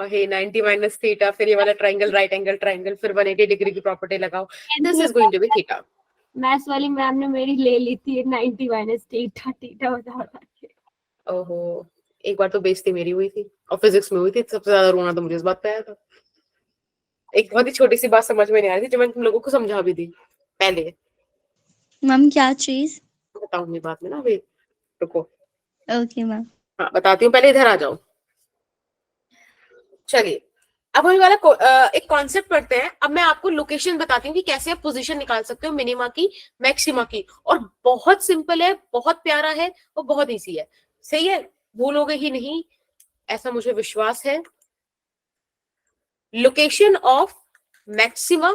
हे 90 माइनस थीटा, फिर ये वाला ट्रायंगल, राइट एंगल ट्रायंगल, फिर 180 डिग्री की प्रॉपर्टी लगाओ, this is going to be theta.
Maths वाली मैम ने मेरी ले ली थी 90 माइनस थीटा बता के।
ओहो, एक बार तो बेइज्जती मेरी हुई थी, और फिजिक्स में हुई थी, सबसे ज्यादा रोना तो मुझे इस बात पे आया था। एक बहुत ही छोटी सी बात समझ में नहीं आ रही थी, जो मैंने तुम लोगों को समझा भी दी पहले।
मैम क्या चीज?
बताऊंगी बाद में ना, अभी रुको।
Okay ma'am.
हाँ बताती हूँ, पहले इधर आ जाओ। चलिए अब हम वाला एक कॉन्सेप्ट पढ़ते हैं। अब मैं आपको लोकेशन बताती हूँ कि कैसे आप पोजीशन निकाल सकते हो मिनिमा की, मैक्सिमा की, और बहुत सिंपल है, बहुत प्यारा है और बहुत इजी है। सही है, भूलोगे ही नहीं ऐसा मुझे विश्वास है। Location of maxima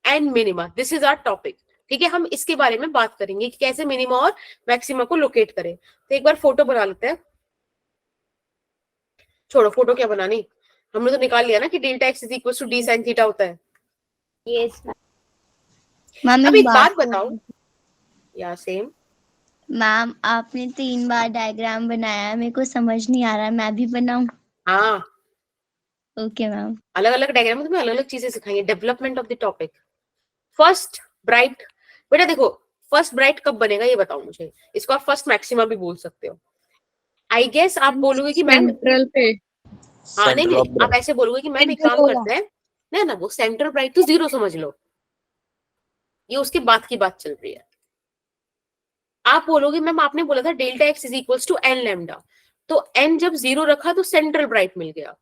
and minima, this is our topic. ठीक है, हम इसके बारे में बात करेंगे कि कैसे मिनिमा और मैक्सिमा को लोकेट करें। तो एक बार फोटो बना लेते हैं। छोड़ो फोटो क्या बनानी, हमने तो निकाल लिया ना कि delta x is equal to d sine theta होता है।
यस
मैम
अब
एक
एक बात
बात
बताओ, या सेम
मैम आपने 3 बार डायग्राम बनाया है, मेरे को समझ नहीं आ रहा है, मैं भी बनाऊं?
हाँ,
ओके मैम।
अलग अलग डायग्राम में तुम्हें अलग अलग चीजें सिखाएंगे। Development of the topic. First bright, बेटा देखो फर्स्ट ब्राइट कब बनेगा ये बताओ मुझे। इसको आप फर्स्ट मैक्सिमा भी बोल सकते हो। आई गेस आप बोलोगे कि मैम,
सेंट्रल पे
हाँ नहीं
सेंटर ऑफ
नहीं, आप ऐसे बोलोगे कि मैम एक काम करते हैं ना ना, वो सेंटर ब्राइट तो 0 समझ लो, ये उसके बाद की बात चल रही है। आप बोलोगे मैम आपने बोला था delta x is equals to n lambda, तो एन जब 0 रखा तो सेंट्रल ब्राइट मिल गया।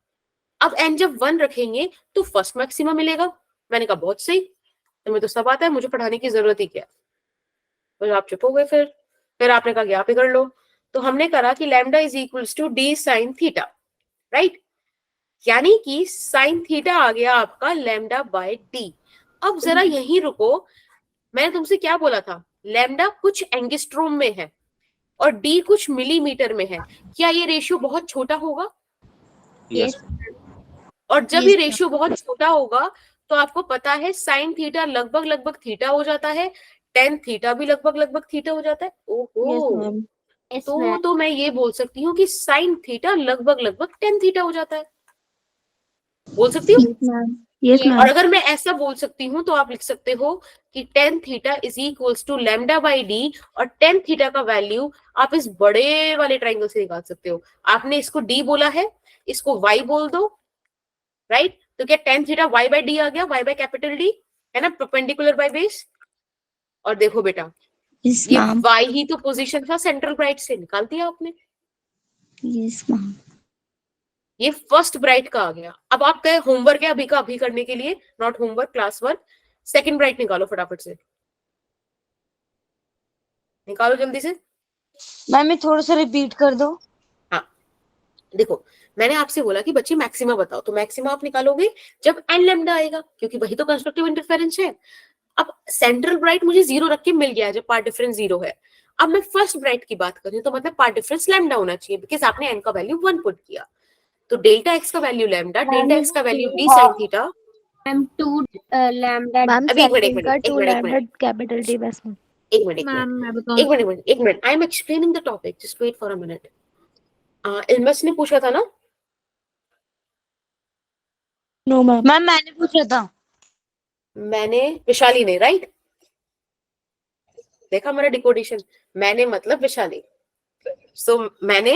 अब एन जब 1 रखेंगे तो फर्स्ट मैक्सिमा मिलेगा। मैंने कहा बहुत सही, तुम्हें तो सब आता है, मुझे पढ़ाने की जरूरत ही क्या है। तो आप चुप हो गए। फिर आपने कहा कि आप ही कर लो। तो हमने करा कि lambda is equals to d sine theta, right, यानी कि साइन थीटा आ गया आपका लैम्डा बाय डी। अब जरा यहीं रुको, मैंने तुमसे क्या बोला था, लैम्डा कुछ एंगस्ट्रोम में है और डी कुछ मिलीमीटर में है। क्या ये रेशियो बहुत छोटा होगा?
यस
और जब ये रेशियो बहुत छोटा होगा तो आपको पता है साइन थीटा लगभग लगभग थीटा हो जाता है, टेन थीटा भी लगभग लगभग थीटा हो जाता है। ओहो, तो मैं ये बोल सकती हूँ कि साइन थीटा लगभग लगभग टेन थीटा हो जाता है। बोल सकती हूँ?
यस
और
मैम।
अगर मैं ऐसा बोल सकती हूँ तो आप लिख सकते हो कि ten theta is equals to lambda by d, और टेन थीटा का वैल्यू आप इस बड़े वाले ट्राइंगल से निकाल सकते हो। आपने इसको डी बोला है, इसको वाई बोल दो, राइट, तो क्या tan theta y by d आ गया, वाई बाई कैपिटल डी है ना, परपेंडिकुलर बाय बेस। और देखो बेटा
यस
ये
मैम।
वाई ही तो पोजीशन था सेंट्रल ब्राइट से, निकाल दिया आपने।
Yes ma'am.
ये फर्स्ट ब्राइट का आ गया। अब आप कहे होमवर्क है अभी का अभी करने के लिए, not homework, class work. Second bright निकालो फटाफट से, निकालो जल्दी से।
मैम ये थोड़ा सा रिपीट कर दो।
हाँ देखो, मैंने आपसे बोला कि बच्चे मैक्सिमा बताओ, तो मैक्सिमा आप निकालोगे जब एन लैम्डा आएगा, क्योंकि वही तो कंस्ट्रक्टिव इंटरफेरेंस है। अब सेंट्रल ब्राइट मुझे 0 रख के मिल गया है जब पार्ट डिफरेंस 0 है। अब मैं फर्स्ट ब्राइट की बात करूं तो मतलब पार्ट डिफरेंस लैम्डा होना चाहिए, बिकॉज आपने एन का वैल्यू 1 पुट किया। तो डेल्टा एक्स का वैल्यू लैम्डा, डेल्टा एक्स का value d sine theta.
Ma'am 2 lambda
ma'am
अभी एक मिनट,
सेकंड का 2 लैम्डा कैपिटल डी बस मैम।
एक मिनट,
मैम मैं बताऊं
एक minute, I am explaining the topic, just wait for a minute. Ilmas ने पूछा था ना?
No ma'am.
मैम मैंने पूछा था।
मैंने, विशाली ने, राइट, देखा मेरा डिकोडेशन, मैंने मतलब विशाली। सो मैंने,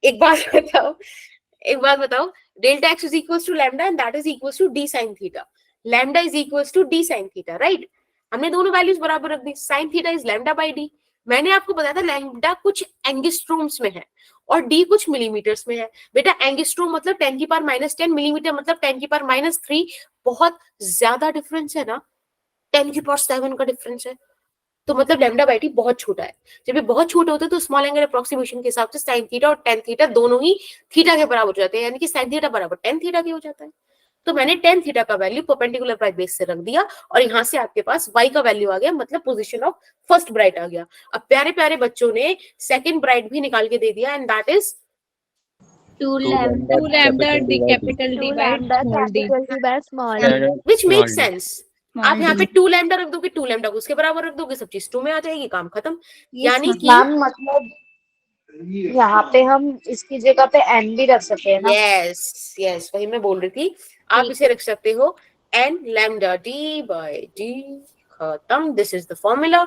एक बात बताओ, delta x is equals to lambda and that is equals to d sine theta. Lambda is equals to d sine theta, right. हमने दोनों वैल्यूज बराबर रख दी, sine theta is lambda by d. मैंने आपको बताया था लैम्डा कुछ एंगस्ट्रोम्स में है और डी कुछ मिलीमीटर्स में है। बेटा एंगस्ट्रोम मतलब 10 की पावर -10, मिलीमीटर मतलब 10 की पावर -3, बहुत ज्यादा डिफरेंस है ना, 10 की पावर 7 का डिफरेंस है। तो मतलब लैम्डा बाई टी बहुत छोटा है। जब ये बहुत छोटे होते हैं तो स्मॉल एंगल अप्रोक्सीमेशन के हिसाब से साइन थीटा और टेन थीटा दोनों ही थीटा के बराबर हो जाते हैं, यानी कि साइन थीटा बराबर टेन थीटा के हो जाता है। तो मैंने टेन थीटा का वैल्यू परपेंडिकुलर बाय बेस से रख दिया और यहाँ से आपके पास वाई का वैल्यू आ गया, मतलब पोजीशन ऑफ फर्स्ट ब्राइट आ गया। अब प्यारे प्यारे बच्चों ने सेकंड ब्राइट भी निकाल के दे दिया, and that is
2
lambda D capital d by small D,
small D.
Which make sense. आप यहाँ पे 2 लैम्डा रख दोगे, 2 लैम्डा को उसके बराबर रख दोगे, सब चीज 2 में आ जाएगी, काम खत्म। यानी कि
मैम मतलब यहाँ पे हम इसकी जगह पे एन भी रख सकते हैं ना?
यस यस, वही मैं बोल रही थी। आप इसे रख सकते हो n lambda d by d, खत्म। This is the formula.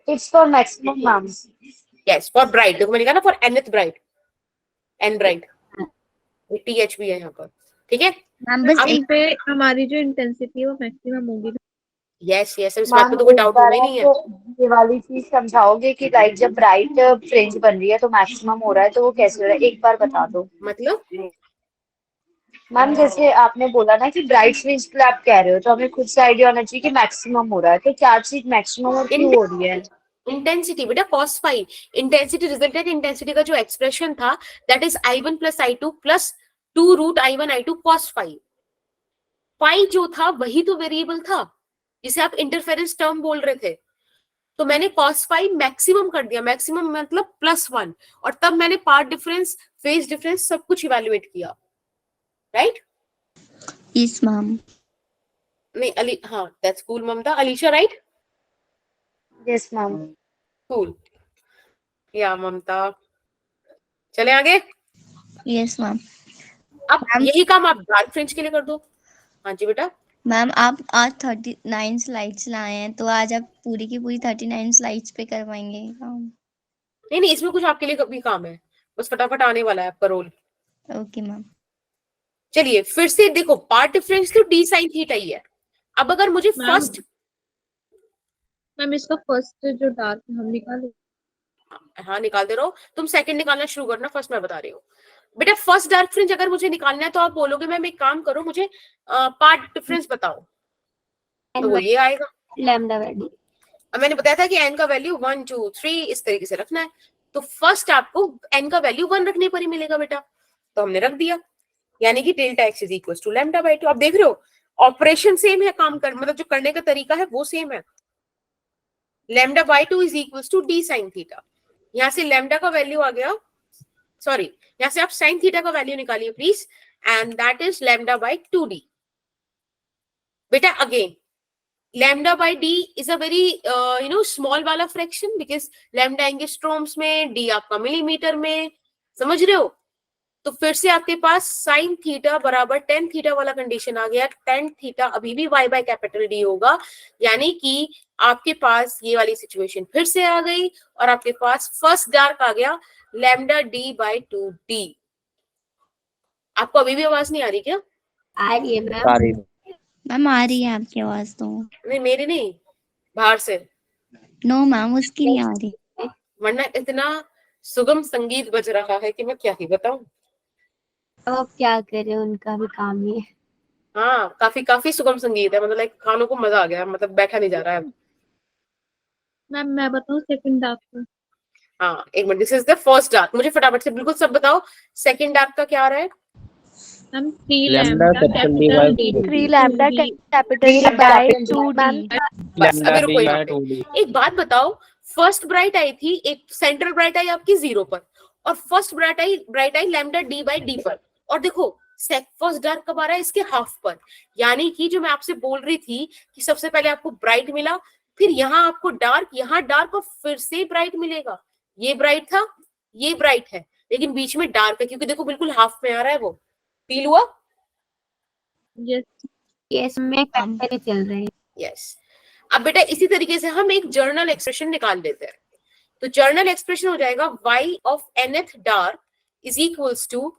It's for maximum ma'am.
Yes, for bright, देखो मैंने कहा ना for nth bright, n bright, th भी है यहाँ पर, ठीक है।
मैम बस
अब
एक
पे हमारी जो इंटेंसिटी है वो मैक्सिमम होगी।
यस यस, इस बात पे तो कोई डाउट होना ही नहीं है।
ये वाली चीज समझाओगे कि लाइक जब ब्राइट फ्रिंज बन रही है तो मैक्सिमम हो रहा है, तो वो कैसे हो रहा है, एक बार बता दो।
मतलब
मैम जैसे आपने बोला ना कि ब्राइट फ्रिंज के लिए आप कह रहे हो, तो हमें खुद से आइडिया होना चाहिए कि मैक्सिमम हो रहा है, तो क्या चीज मैक्सिमम और क्यों हो रही है?
इंटेंसिटी बेटा, cos phi, intensity resultant intensity का जो एक्सप्रेशन था that is I1 plus I2 plus 2 root I1 I2 cos phi. Phi जो था वही तो वेरिएबल था जिसे आप इंटरफेरेंस टर्म बोल रहे थे, तो मैंने cos फाई मैक्सिमम कर दिया, मैक्सिमम मतलब +1, और तब मैंने पार्ट डिफरेंस, फेज डिफरेंस सब कुछ इवेल्युएट किया। राइट?
Yes ma'am.
नहीं अली, हाँ that's cool Mamta. Alisha right?
Yes ma'am.
Cool. या ममता. चले आगे.
Yes ma'am.
अब यही काम आप डार्क फ्रिंज के लिए कर दो. हाँ जी बेटा.
मैम आप आज 39 स्लाइड्स लाए हैं, तो आज आप पूरी की पूरी 39 स्लाइड्स पे करवाएंगे काम?
नहीं नहीं, इसमें कुछ आपके लिए भी काम है, बस फटाफट आने वाला है आपका रोल.
Okay ma'am.
चलिए फिर से देखो, पार्ट डिफरेंस तो डी साइन थीटा ही है. अब अगर मुझे फर्स्ट,
मैम इसका फर्स्ट जो डार्क हम निकाले.
हाँ निकाल दे रहा हूँ, तुम सेकंड निकालना शुरू करना, फर्स्ट मैं बता रही हूँ. बेटा फर्स्ट डार्क फ्रिंज अगर मुझे निकालना है तो आप बोलोगे मैम एक काम करो, मुझे पार्ट डिफरेंस बताओ, तो वो ये आएगा
लैम्डा बाय डी.
अब मैंने बताया था कि n का वैल्यू 1 2 3 इस तरीके से रखना है, तो फर्स्ट आपको n का वैल्यू 1 रखने पर ही मिलेगा बेटा, तो हमने रख दिया, यानी कि delta x is equal to lambda by 2. आप देख रहे हो ऑपरेशन सेम है, काम कर मतलब जो करने का तरीका है वो सेम है. Lambda by 2 is equal to d sine theta. यहाँ से लैम्डा का वैल्यू आ गया, सॉरी यहाँ से आप साइन थीटा का वैल्यू निकालिए please, and that is lambda by 2d. बेटा again lambda by d is a very small वाला फ्रैक्शन, बिकॉज लैम्डा एंगस्ट्रॉम्स में, d आपका मिलीमीटर में, समझ रहे हो. तो फिर से आपके पास साइन थीटा बराबर टेन थीटा वाला कंडीशन आ गया. टेन थीटा अभी भी y बाय कैपिटल डी होगा, यानी कि आपके पास ये वाली सिचुएशन फिर से आ गई, और आपके पास फर्स्ट डार्क आ गया लैम्डा d बाय 2d. आपको अभी भी आवाज नहीं आ रही क्या?
आ रही है मैम.
मैम आ रही है आपकी आवाज तो.
नहीं मेरी नहीं, बाहर से.
नो मैम उसकी नहीं आ रही.
वरना इतना सुगम संगीत बज रहा है कि मैं क्या ही बताऊं.
अब क्या करें, उनका भी काम ही है.
हाँ काफी काफी सुगम संगीत है, मतलब लाइक खानों को मजा आ गया, मतलब बैठा नहीं जा रहा है.
मैम मैं बताऊं सेकंड डार्क का.
हाँ एक minute, this is the first dark. मुझे फटाफट से बिल्कुल सब बताओ, सेकंड डार्क का क्या आ रहा है?
Ma'am 3 lambda capital d.
3 lambda capital d by 2d.
बस अभी रुको यहाँ पे. एक बात बताओ, फर्स्ट ब्राइट आई थी, एक सेंट्रल ब्राइट आई आपकी 0 पर, और first bright I lambda d by D पर, और देखो फर्स्ट डार्क कब आ रहा है? इसके हाफ पर. यानी कि जो मैं आपसे बोल रही थी कि सबसे पहले आपको ब्राइट मिला, फिर यहाँ आपको डार्क, यहाँ डार्क, और फिर से ब्राइट मिलेगा. ये ब्राइट था, ये ब्राइट है, लेकिन बीच में डार्क है, क्योंकि देखो बिल्कुल हाफ में आ रहा है. वो फील हुआ?
यस में पैटर्न चल रहे हैं.
यस. अब बेटा इसी तरीके से हम एक जर्नल एक्सप्रेशन निकाल देते हैं. तो जर्नल एक्सप्रेशन हो जाएगा y of nth dark is equals to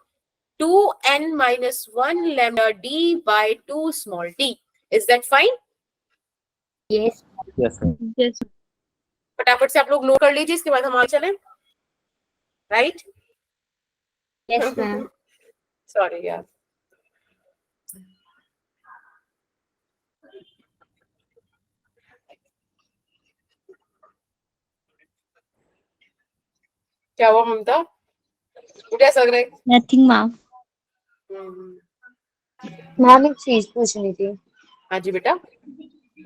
2n minus 1 lambda d by 2 small d. Is that fine?
Yes.
Yes.
फटाफट से आप लोग नोट कर लीजिए, इसके बाद हम आगे चलें. राइट?
Yes ma'am.
सॉरी यार. क्या हुआ ममता? मुझे ऐसा लग रहा है.
Nothing ma'am.
मैम एक चीज पूछनी थी.
हाँ जी बेटा.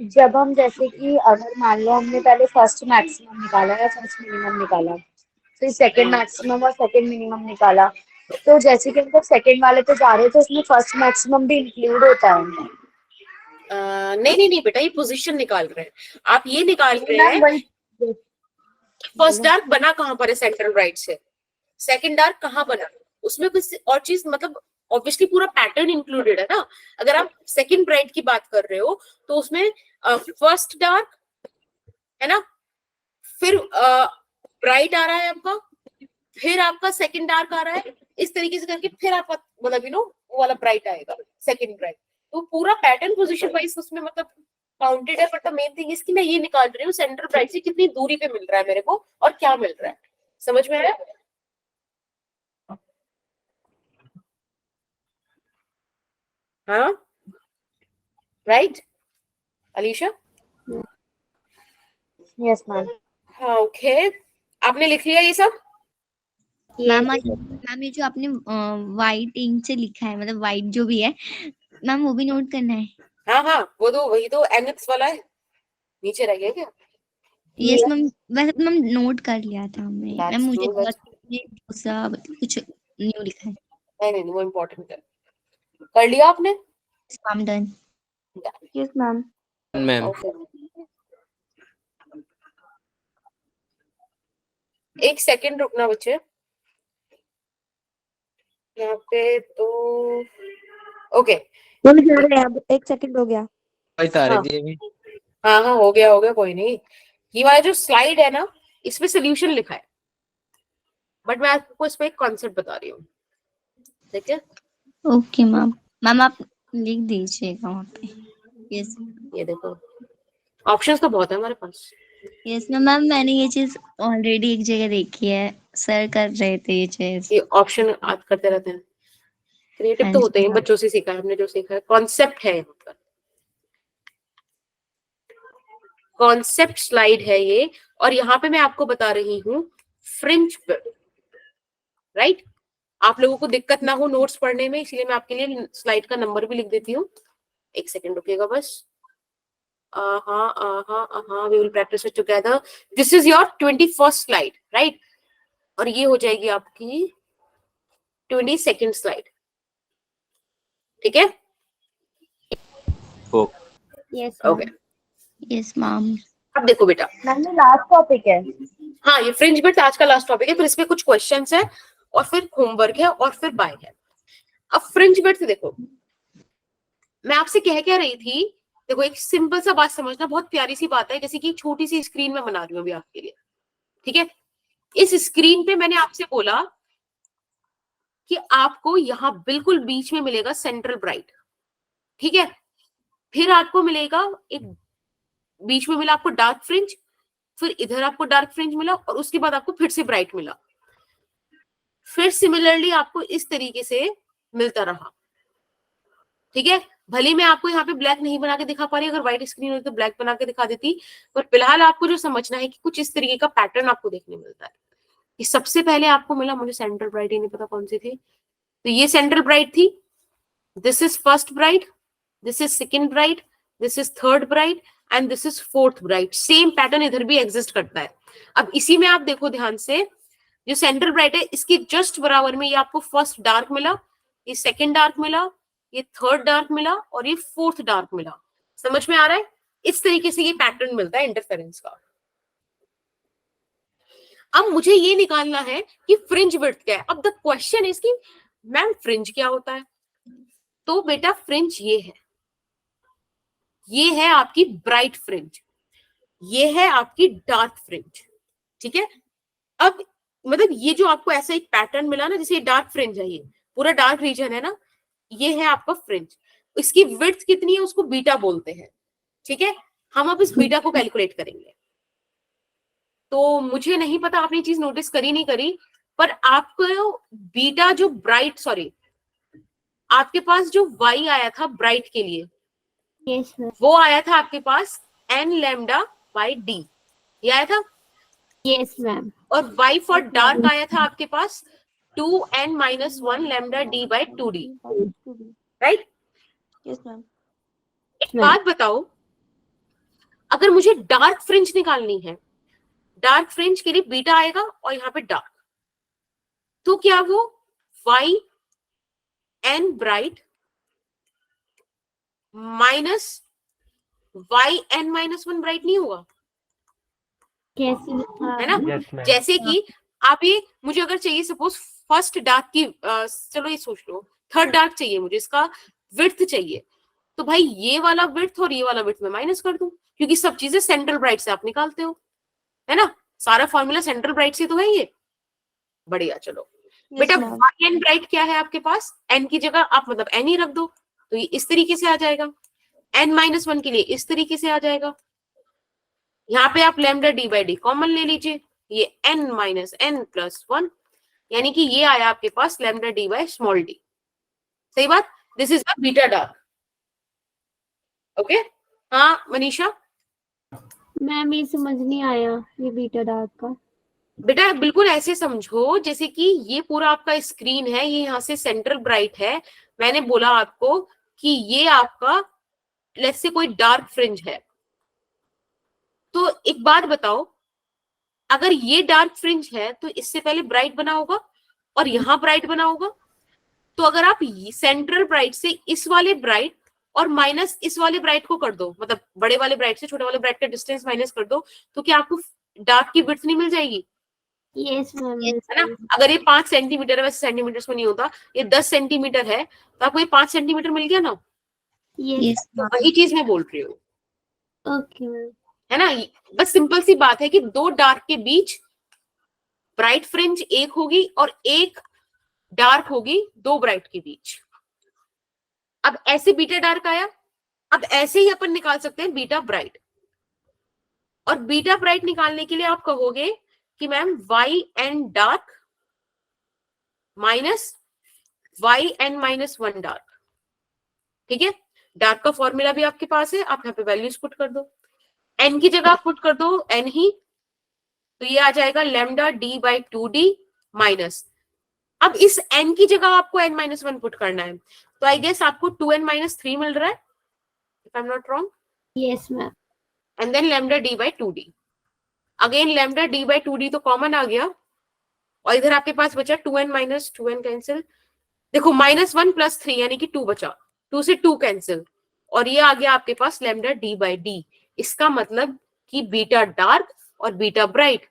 जब हम जैसे कि अगर मान लो हमने पहले फर्स्ट मैक्सिमम निकाला या फर्स्ट मिनिमम निकाला, फिर सेकंड मैक्सिमम और सेकंड मिनिमम निकाला, तो जैसे कि हम तो सेकंड वाले पे जा रहे हैं, तो उसमें फर्स्ट मैक्सिमम भी इंक्लूड होता है?
नहीं बेटा, ये पोजीशन निकाल रहे हैं आप, ये निकाल रहे हैं फर्स्ट डार्क बना कहाँ पर है? सेंट्रल राइट से. सेकंड डार्क कहाँ बना? उसमें कुछ और चीज, मतलब ऑब्वियसली पूरा पैटर्न इंक्लूडेड है ना. अगर आप सेकंड ब्राइट की बात कर रहे हो तो उसमें फर्स्ट डार्क है ना, फिर ब्राइट आ रहा है आपका, फिर आपका सेकंड डार्क आ रहा है, इस तरीके से करके फिर आपका मतलब वो वाला ब्राइट आएगा, सेकंड ब्राइट. तो पूरा पैटर्न पोजीशन वाइज उसमें मतलब काउंटेड है. But the main thing is कि मैं ये निकाल रही हूँ सेंट्रल ब्राइट से कितनी दूरी पे मिल रहा है मेरे को और क्या मिल रहा है. समझ में आया? हाँ राइट अलीशा?
Yes ma'am.
हाँ ओके. आपने लिख लिया ये सब?
मैम ये जो आपने वाइट इंक से लिखा है, मतलब वाइट जो भी है मैम, वो भी नोट करना है?
हाँ वो तो वही तो एनएक्स वाला है, नीचे रह गया क्या?
Yes ma'am. वैसे तो मैम नोट कर लिया था हमने मैम, मुझे दूसरा कुछ न्यू लिखा है.
नहीं वो इम्पोर्टेंट है. कर लिया आपने?
I'm done.
Yes ma'am.
Ma'am
okay, एक सेकंड रुकना बच्चे यहाँ पे। तो ओके,
वो भी जा रहे हैं अब, 1 सेकंड हो गया।
बता रही
हाँ
थी अभी।
हाँ हाँ, हो गया, कोई नहीं। ये वाला जो स्लाइड है ना, इसमें सोल्यूशन लिखा है, बट मैं आपको इस पे एक कॉन्सेप्ट बता रही हूँ, ठीक है?
Okay ma'am. मैम आप लिख दीजिएगा वहाँ पे। यस
ये देखो, ऑप्शंस तो बहुत है हमारे पास।
यस मैम, मैंने ये चीज ऑलरेडी एक जगह देखी है, सर कर रहे थे ये चीज।
ये ऑप्शन आप करते रहते हैं, क्रिएटिव
हाँ
तो
जी
होते हैं,
मैम।
बच्चों से सीखा है हमने, जो सीखा है कॉन्सेप्ट है यहाँ पर, कॉन्सेप्ट स्लाइड है ये। और यहाँ पे मैं आपको बता रही हूँ फ्रिंज पर, राइट? आप लोगों को दिक्कत ना हो नोट्स पढ़ने में, इसलिए मैं आपके लिए स्लाइड का नंबर भी लिख देती हूँ। एक सेकंड रुकिएगा बस। we will practice it together. This is your 21st slide, right? और ये हो जाएगी आपकी 22nd स्लाइड, ठीक है?
Yes
okay,
yes ma'am.
अब देखो बेटा,
मैम ये लास्ट टॉपिक है।
हाँ ये फ्रिंज बिट आज का लास्ट टॉपिक है, फिर इसमें कुछ क्वेश्चंस है और फिर होमवर्क है और फिर बाय है। अब फ्रिंज बिट देखो, मैं आपसे क्या रही थी, देखो एक सिंपल सा बात समझना, बहुत प्यारी सी बात है, जैसे कि एक छोटी सी स्क्रीन में बना रही हूँ अभी आपके लिए, ठीक है? इस स्क्रीन पे मैंने आपसे बोला कि आपको यहाँ बिल्कुल बीच में मिलेगा सेंट्रल ब्राइट, ठीक है? फिर आपको मिलेगा एक बीच में मिला आपको डार्क फ्रिंज, फिर इधर आपको डार्क फ्रिंज मिला और उसके बाद आपको फिर से ब्राइट मिला, फिर सिमिलरली आपको इस तरीके से मिलता रहा, ठीक है? भले मैं आपको यहाँ पे ब्लैक नहीं बना के दिखा पा रही, अगर व्हाइट स्क्रीन होती तो ब्लैक बना के दिखा देती, पर फिलहाल आपको जो समझना है कि कुछ इस तरीके का पैटर्न आपको देखने मिलता है कि सबसे पहले आपको मिला, मुझे सेंट्रल ब्राइट ही नहीं पता कौन सी थी, तो ये सेंट्रल ब्राइट थी, this is first bright, this is second bright, this is third bright and this is fourth bright. Same pattern इधर भी एग्जिस्ट करता है। अब इसी में आप देखो ध्यान से, जो सेंट्रल ब्राइट है इसके जस्ट बराबर में ये आपको फर्स्ट डार्क मिला, ये सेकेंड डार्क मिला, ये थर्ड डार्क मिला और ये फोर्थ डार्क मिला। समझ में आ रहा है? इस तरीके से ये पैटर्न मिलता है इंटरफेरेंस का। अब मुझे ये निकालना है कि फ्रिंज विड्थ क्या है। अब द क्वेश्चन इज कि मैम फ्रिंज क्या होता है? तो बेटा फ्रिंज ये है आपकी ब्राइट फ्रिंज, ये है आपकी डार्क फ्रिंज, ठीक है? अब मतलब ये जो आपको ऐसा एक पैटर्न मिला ना, जैसे ये डार्क फ्रिंज है, ये पूरा डार्क रीजन है ना, ये है आपका फ्रिंज। इसकी विड्थ कितनी है उसको बीटा बोलते हैं, ठीक है? हम अब इस बीटा को कैलकुलेट करेंगे। तो मुझे नहीं पता आपने ये चीज नोटिस करी नहीं करी, पर आपको बीटा जो ब्राइट, सॉरी आपके पास जो y आया था ब्राइट के लिए,
यस मैम।
वो आया था आपके पास n लैम्डा बाई d, ये आया था।
Yes ma'am.
और y फॉर डार्क आया था आपके पास 2n minus 1 lambda d by 2d, right?
Yes ma'am.
एक बात बताओ, अगर मुझे डार्क फ्रिंज निकालनी है, डार्क फ्रिंज के लिए बीटा आएगा और यहाँ पे डार्क, तो क्या वो y n bright minus y n minus 1 bright नहीं होगा?
कैसे?
है ना?
Yes, ma'am.
जैसे कि आप ये, मुझे अगर चाहिए सपोज फर्स्ट डार्क की चलो ये सोच लो, थर्ड डार्क चाहिए मुझे, इसका विड्थ चाहिए, तो भाई ये वाला विड्थ और ये वाला विड्थ में माइनस कर दूं, क्योंकि सब चीजें सेंट्रल ब्राइट से आप निकालते हो, है ना? सारा फॉर्मूला सेंट्रल ब्राइट से तो है ये। बढ़िया, चलो बेटा y n ब्राइट क्या है आपके पास? n की जगह आप मतलब n ही रख दो, तो ये इस तरीके से आ जाएगा। n माइनस 1 के लिए इस तरीके से आ जाएगा। यहाँ पे आप lambda d by D common ले लीजिए, ये n माइनस n प्लस 1, यानी कि ये आया आपके पास lambda d by small d। सही बात? This is the beta dark. Okay? हाँ मनीषा?
मैम ये समझ नहीं आया ये बीटा डार्क का।
बेटा बिल्कुल ऐसे समझो जैसे कि ये पूरा आपका स्क्रीन है, ये यहाँ से सेंट्रल ब्राइट है, मैंने बोला आपको कि ये आपका लेट्स से कोई डार्क फ्रिंज है, तो एक बात बताओ, अगर ये डार्क फ्रिंज है तो इससे पहले ब्राइट बना होगा और यहाँ ब्राइट बना होगा, तो अगर आप सेंट्रल ब्राइट से इस वाले ब्राइट और माइनस इस वाले ब्राइट को कर दो, मतलब बड़े वाले ब्राइट से छोटे वाले ब्राइट का डिस्टेंस माइनस कर दो, तो क्या आपको डार्क की विड्थ नहीं मिल जाएगी?
यस मैम,
है ना? अगर ये 5 सेंटीमीटर है, वैसे सेंटीमीटर में नहीं होता, ये 10 सेंटीमीटर है, तो आपको ये 5 सेंटीमीटर मिल गया ना?
यस
तो वही चीज मैं बोल रही हूँ,
ओके मैम।
है ना? बस सिंपल सी बात है कि दो डार्क के बीच ब्राइट फ्रिंज एक होगी और एक डार्क होगी दो ब्राइट के बीच। अब ऐसे बीटा डार्क आया, अब ऐसे ही अपन निकाल सकते हैं बीटा ब्राइट। और बीटा ब्राइट निकालने के लिए आप कहोगे कि ma'am y n dark minus y n minus 1 dark, ठीक है? डार्क का फॉर्मूला भी आपके पास है, आप यहाँ पे वैल्यूज पुट कर दो, एन की जगह पुट कर दो एन ही, तो ये आ जाएगा lambda d by 2d minus, अब इस n की जगह आपको n माइनस 1 पुट करना है, तो आई गेस आपको 2n माइनस 3 मिल रहा है, if I am not wrong.
Yes ma'am.
And then lambda d by 2d, again lambda d by 2d तो कॉमन आ गया, और इधर आपके पास बचा 2n माइनस 2n कैंसिल, देखो माइनस 1 प्लस 3 यानी कि 2 बचा, 2 से 2 कैंसिल, और ये आ गया आपके पास लैम्डा डी बाई डी। इसका मतलब कि बीटा डार्क और बीटा ब्राइट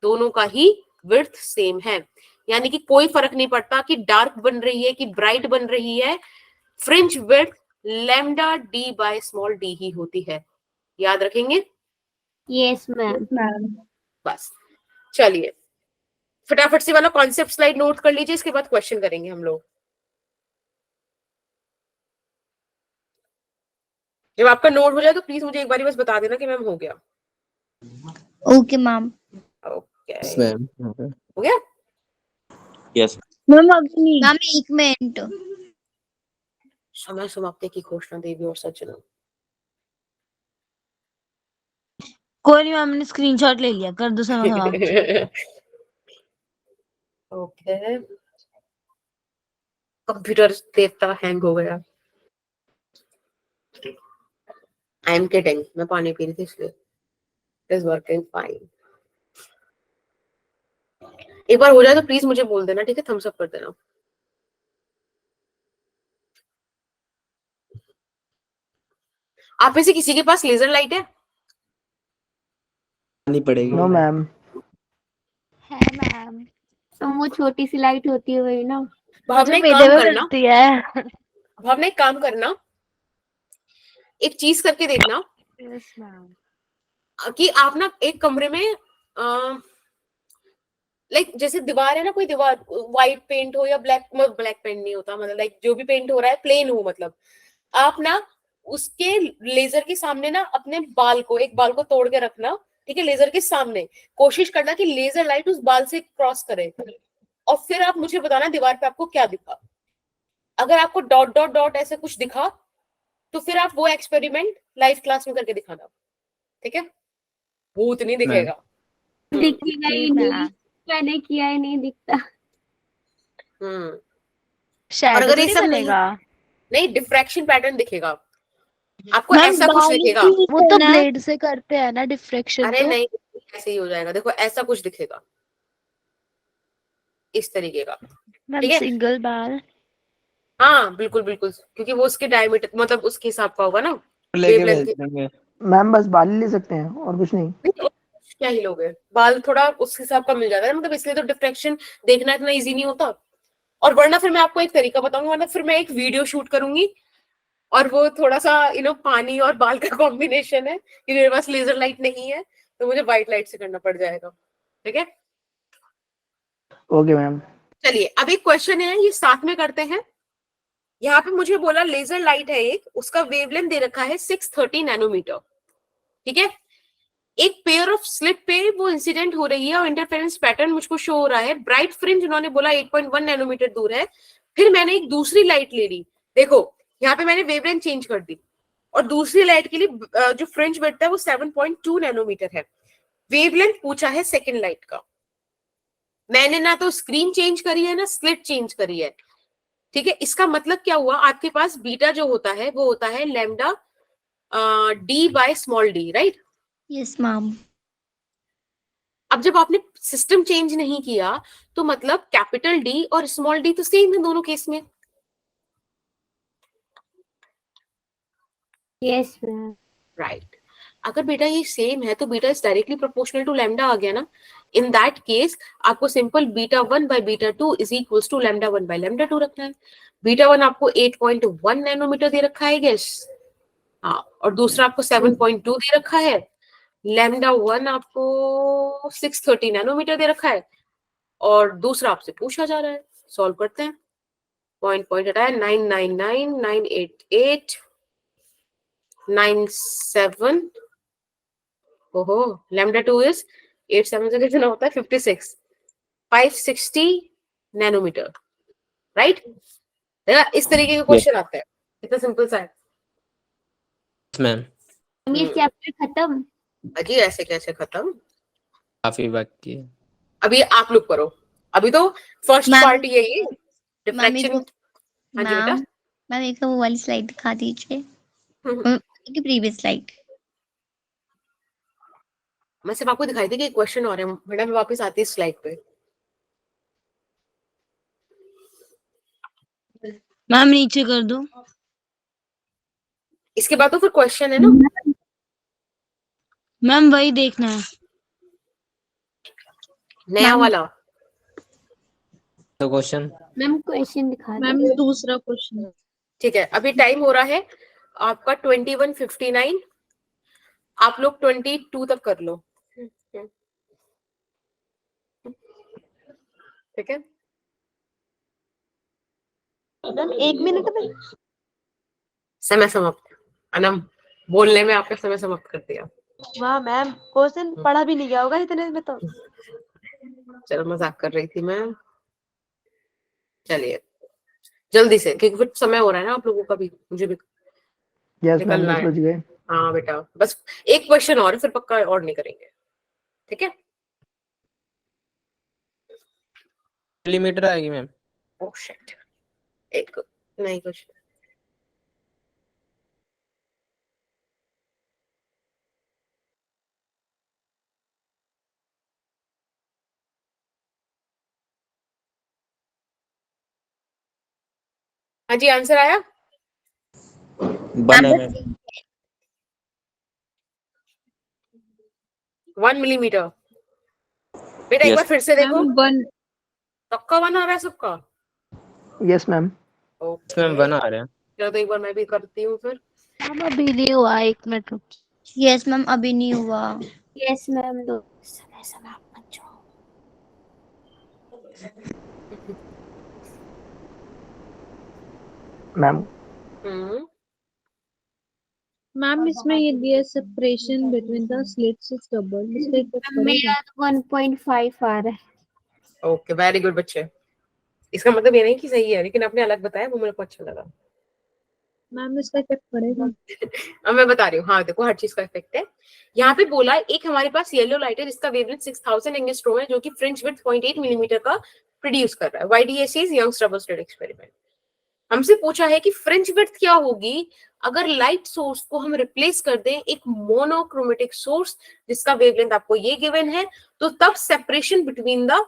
दोनों का ही विड्थ सेम है, यानी कि कोई फर्क नहीं पड़ता कि डार्क बन रही है कि ब्राइट बन रही है, fringe width lambda d by small d ही होती है। याद रखेंगे?
Yes ma'am.
बस चलिए फटाफट से वाला कॉन्सेप्ट स्लाइड नोट कर लीजिए, इसके बाद क्वेश्चन करेंगे हम लोग। जब आपका नोट हो जाए तो प्लीज मुझे एक बार बस बता देना कि मैम हो गया।
Okay ma'am.
ओके
मैम
हो गया?
यस
मैम अभी मैम 1 मिनट।
समय समाप्ति की घोषणा देवी और सज्जनों।
कोई नहीं मैम, ने स्क्रीनशॉट ले लिया, कर दो समय समाप्त।
ओके कंप्यूटर देवता हैंग हो गया। आई एम किडिंग, मैं पानी पी रही थी इसलिए। It is working fine. एक बार हो जाए तो प्लीज मुझे बोल देना, ठीक है? थम्स अप कर देना। आप में से किसी के पास लेजर लाइट है?
नहीं पड़ेगी।
No ma'am.
है मैम,
तो वो छोटी सी लाइट होती है वही ना?
भावना एक काम करना, भावना एक काम करना, एक चीज करके देखना।
Yes ma'am.
कि आप ना एक कमरे में लाइक जैसे दीवार है ना, कोई दीवार व्हाइट पेंट हो या ब्लैक पेंट नहीं होता, मतलब लाइक जो भी पेंट हो रहा है प्लेन हो, मतलब आप ना उसके लेजर के सामने ना अपने एक बाल को तोड़ के रखना, ठीक है? लेजर के सामने कोशिश करना कि लेजर लाइट उस बाल से क्रॉस करे, और फिर आप मुझे बताना दीवार पे आपको क्या दिखा। अगर आपको डॉट डॉट डॉट ऐसे कुछ दिखा तो फिर आप वो एक्सपेरिमेंट लाइव क्लास में करके दिखाना, ठीक है? भूत नहीं दिखेगा।
दिखेगा ही नहीं, मैंने किया ही नहीं, दिखता।
और अगर ये सब नहीं डिफ्रैक्शन पैटर्न दिखेगा आपको, ऐसा कुछ दिखेगा।
वो तो ब्लेड से करते हैं ना डिफ्रैक्शन।
अरे नहीं, ऐसे ही हो जाएगा। देखो ऐसा कुछ दिखेगा इस तरीके का, ठीक है?
सिंगल बाल।
हाँ बिल्कुल बिल्कुल, क्योंकि वो उसके डायमीटर मतलब उसके हिसाब का होगा ना।
मैम बस बाल ही ले सकते हैं और कुछ नहीं?
क्या ही लोगे, बाल थोड़ा उस हिसाब का मिल जाता है, मतलब इसलिए तो डिफ्रैक्शन देखना इतना इजी नहीं होता। और वरना फिर मैं आपको एक तरीका बताऊंगी, वरना फिर मैं एक वीडियो शूट करूंगी और वो थोड़ा सा पानी और बाल का कॉम्बिनेशन है, कि मेरे पास लेजर लाइट नहीं है तो मुझे व्हाइट लाइट से करना पड़ जाएगा, ठीक है?
Okay ma'am.
चलिए अब एक क्वेश्चन है, ये साथ में करते हैं। यहाँ पे मुझे बोला लेजर लाइट है एक, उसका वेवलेंथ दे रखा है 630 नैनोमीटर, ठीक है? एक पेयर ऑफ स्लिट पे वो इंसिडेंट हो रही है और इंटरफेरेंस पैटर्न मुझको शो हो रहा है। ब्राइट फ्रिंज उन्होंने बोला 8.1 नैनोमीटर दूर है। फिर मैंने एक दूसरी लाइट ले ली, देखो यहाँ पे मैंने वेवलेंथ चेंज कर दी, और दूसरी लाइट के लिए जो फ्रिंज विड्थ है वो 7.2 नैनोमीटर है। वेवलेंथ पूछा है सेकेंड लाइट का। मैंने ना तो स्क्रीन चेंज करी है ना स्लिट चेंज करी है, ठीक है? इसका मतलब क्या हुआ, आपके पास बीटा जो होता है वो होता है lambda d by small D, right?
Yes ma'am.
अब जब आपने सिस्टम चेंज नहीं किया तो मतलब कैपिटल डी और स्मॉल डी तो सेम है दोनों केस में,
यस मैम।
राइट। अगर बेटा ये सेम है तो beta is directly proportional to lambda आ गया ना। इन दैट केस आपको simple beta 1 by beta 2 is equals to lambda 1 by lambda 2 रखना है। बीटा 1 आपको 8.1 नैनोमीटर दे रखा है गेस, हाँ, और दूसरा आपको 7.2 दे रखा है। लैम्डा 1 आपको 630 नैनोमीटर दे रखा है और दूसरा आपसे पूछा जा रहा है। सॉल्व करते हैं। पॉइंट पॉइंट हटाया, 999 988 97। ओहो, लैम्डा 2 इज 87 से कितना होता है 56, 560 नैनोमीटर, राइट। इस तरीके के क्वेश्चन आते हैं, इतना सिंपल सा है
मैम।
ये चैप्टर खत्म?
अजी ऐसे कैसे खत्म,
काफी बाकी है।
अभी आप लोग करो, अभी तो फर्स्ट
मैम,
पार्ट यही है
मैम
डिफ्रैक्शन। हाँ जी बेटा।
मैम एक वो वाली स्लाइड दिखा दीजिए, प्रीवियस स्लाइड।
मैं सिर्फ आपको दिखाई थी कि क्वेश्चन और है बेटा, मैं वापस आती हूँ स्लाइड पे।
मैम नीचे कर दो।
इसके बाद तो फिर क्वेश्चन है ना
मैम वही देखना है,
नया वाला।
तो क्वेश्चन
मैम क्वेश्चन दिखा
मैम
दो।
दूसरा क्वेश्चन।
ठीक है, अभी टाइम हो रहा है आपका 21:59। आप लोग 22 तक कर लो, ठीक है।
मैम 1 मिनट में।
समय समाप्त। अनम, बोलने में आपका समय समाप्त कर दिया।
वाह मैम, क्वेश्चन पढ़ा भी नहीं गया होगा इतने में तो।
चलो मजाक कर रही थी मैं। चलिए जल्दी से, क्योंकि फिर समय हो रहा है ना आप लोगों का भी, मुझे भी
यस मैम,
निकलना
10
है।
बज गए।
हाँ बेटा, बस एक क्वेश्चन और है, फिर पक्का और नहीं करेंगे, ठीक है।
मिलीमीटर आएगी मैम।
ओह शिट, एक नहीं क्वेश्चन। हाँ जी, आंसर आया।
बना मैम।
1 मिलीमीटर। बेटा एक
Yes.
बार फिर से देखो,
वन।
सबका 1 आ रहा है सबका।
Yes ma'am.
ओके
मैम बना आ रहा है।
चलो तो एक बार मैं भी करती हूँ फिर।
मैम अभी नहीं हुआ, 1 मिनट रुक।
यस मैम, अभी नहीं हुआ।
Yes ma'am. दो
समय समाप्त मत जाओ।
मैम
मैम इसमें ये दिया separation between the slits is double, इसका इफेक्ट पड़ेगा?
मेरा 1.5 आ रहा है।
ओके वेरी गुड बच्चे। इसका मतलब ये नहीं कि सही है, लेकिन आपने अलग बताया, वो मेरे को अच्छा लगा।
मैम इसका इफेक्ट पड़ेगा?
अब मैं बता रही हूँ, हाँ देखो हर चीज का इफेक्ट है। यहाँ पे बोला एक हमारे पास येलो लाइट है जिसका वेवलेंथ 6000 एंगस्ट्रॉम है, जो कि फ्रिंज विड्थ 0.8 मिलीमीटर का प्रोड्यूस कर रहा है। YDSC is Young's double slit experiment. हमसे पूछा है कि फ्रिंज विड्थ क्या होगी अगर लाइट सोर्स को हम रिप्लेस कर दें एक मोनोक्रोमेटिक सोर्स जिसका वेवलेंथ आपको ये गिवन है, तो तब सेपरेशन बिटवीन द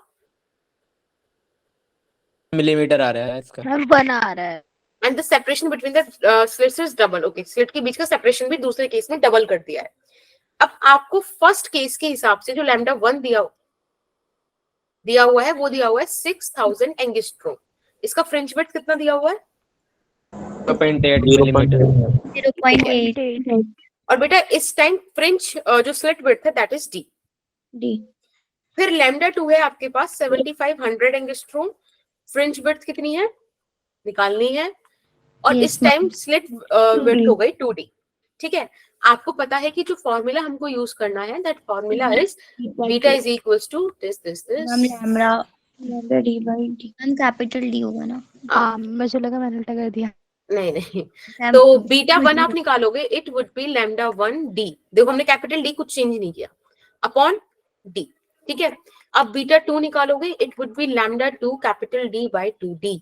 मिलीमीटर आ रहा है इसका।
मैम 1 आ रहा है।
And the separation between the slits is double. Okay, slit के बीच का सेपरेशन भी दूसरे केस में डबल कर दिया है। अब आपको फर्स्ट केस के हिसाब से जो लैम्डा 1 दिया हुआ है वो दिया हुआ है 6000 एंगस्ट्रॉम। इसका फ्रिंज विड्थ कितना दिया हुआ है?
0.8 मिलीमीटर।
0.8
और बेटा इस टाइम फ्रिंज जो स्लिट विड्थ है दैट इज डी।
डी।
फिर लैम्डा 2 है आपके पास 7500 एंगस्ट्रॉम। फ्रिंज विड्थ कितनी है निकालनी है, और
Yes,
इस टाइम स्लिट विड्थ हो गई 2D। ठीक है, आपको पता है कि जो फॉर्मूला हमको यूज करना है that formula is beta is equals to this
ma'am lambda d by d. Ma'am capital d होगा ना?
हाँ मुझे लगा मैंने उल्टा कर दिया।
नहीं
मैम,
तो बीटा 1 आप निकालोगे, it would be lambda 1 D. देखो हमने कैपिटल डी कुछ चेंज नहीं किया, अपॉन डी। ठीक है, अब बीटा 2 निकालोगे, it would be lambda 2 capital D by 2D।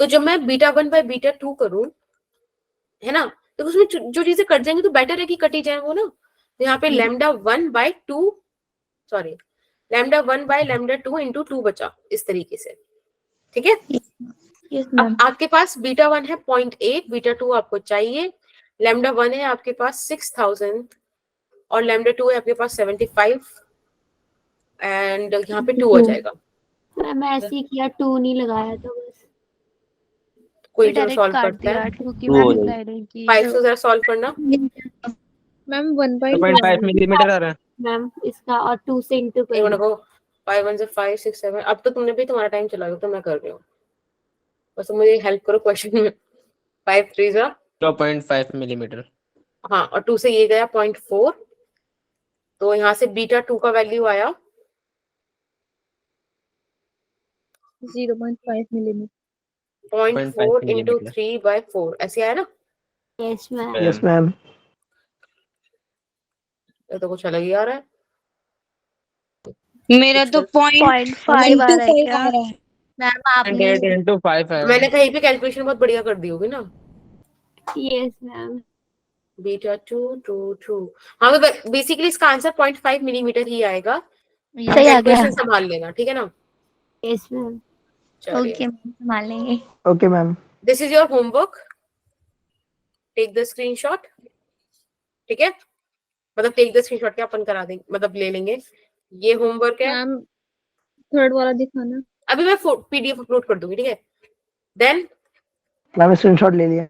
तो जब मैं बीटा 1 बाई बीटा 2 करूं, है ना, तो उसमें जो चीजें कट जाएंगी तो बेटर है कि कटी जाए वो ना। तो यहाँ पे lambda 1 by 2, sorry lambda 1 by lambda 2 into 2 बचा, इस तरीके से। ठीक है,
यस
अब
मैम।
आपके पास बीटा 1 है 0.8, बीटा 2 आपको चाहिए लैम्डा 1 है आपके पास 6000 और लैम्डा 2 है आपके पास 75 एंड यहाँ पे 2 हो जाएगा।
मैम ऐसे ही किया, 2 नहीं लगाया तो बस।
कोई
ये
जो
डायरेक्ट
सॉल्व
काट
करता
दिया
है
क्योंकि
Two
मैम
हो
रिप्लाई नहीं की।
5 से जरा सॉल्व करना।
मैम 1/2
2.5 मिलीमीटर आ रहा है।
मैम इसका और 2 से इंटू
एक
कर
मिनट को 5 1 से 5 6 7 अब तो तुमने भी तुम्हारा टाइम चला गया तो मैं कर रही हूँ, बस मुझे हेल्प करो क्वेश्चन में। 5 3 जा
0.5 मिलीमीटर।
हाँ और 2 से ये गया 0.4 तो यहाँ से बीटा 2 का वैल्यू आया
0.5 मिलीमीटर।
0.4 into
millimetre.
3/4 ऐसे आया ना।
Yes ma'am.
Yes ma'am.
ये तो कुछ अलग ही आ रहा है।
मेरा तो
0.5 आ रहा है क्या?
मैम आपने
0.8 into 5 है।
मैंने कहीं पे कैलकुलेशन बहुत बढ़िया कर दी होगी ना।
Yes ma'am.
बीटा 2 2 2 हाँ बेसिकली इसका आंसर 0.5 मिलीमीटर ही आएगा।
सही आ गया।
कैलकुलेशन संभाल लेना ठीक है ना।
Yes ma'am.
चलिए
ओके संभाल लेंगे।
Okay ma'am.
This is your homework, take the screenshot. ठीक है मतलब टेक द स्क्रीनशॉट क्या अपन करा देंगे मतलब ले लेंगे। ये होमवर्क है।
मैम थर्ड वाला दिखाना।
अभी मैं पीडीएफ अपलोड कर दूंगी ठीक है। देन
मैम स्क्रीनशॉट ले लिया।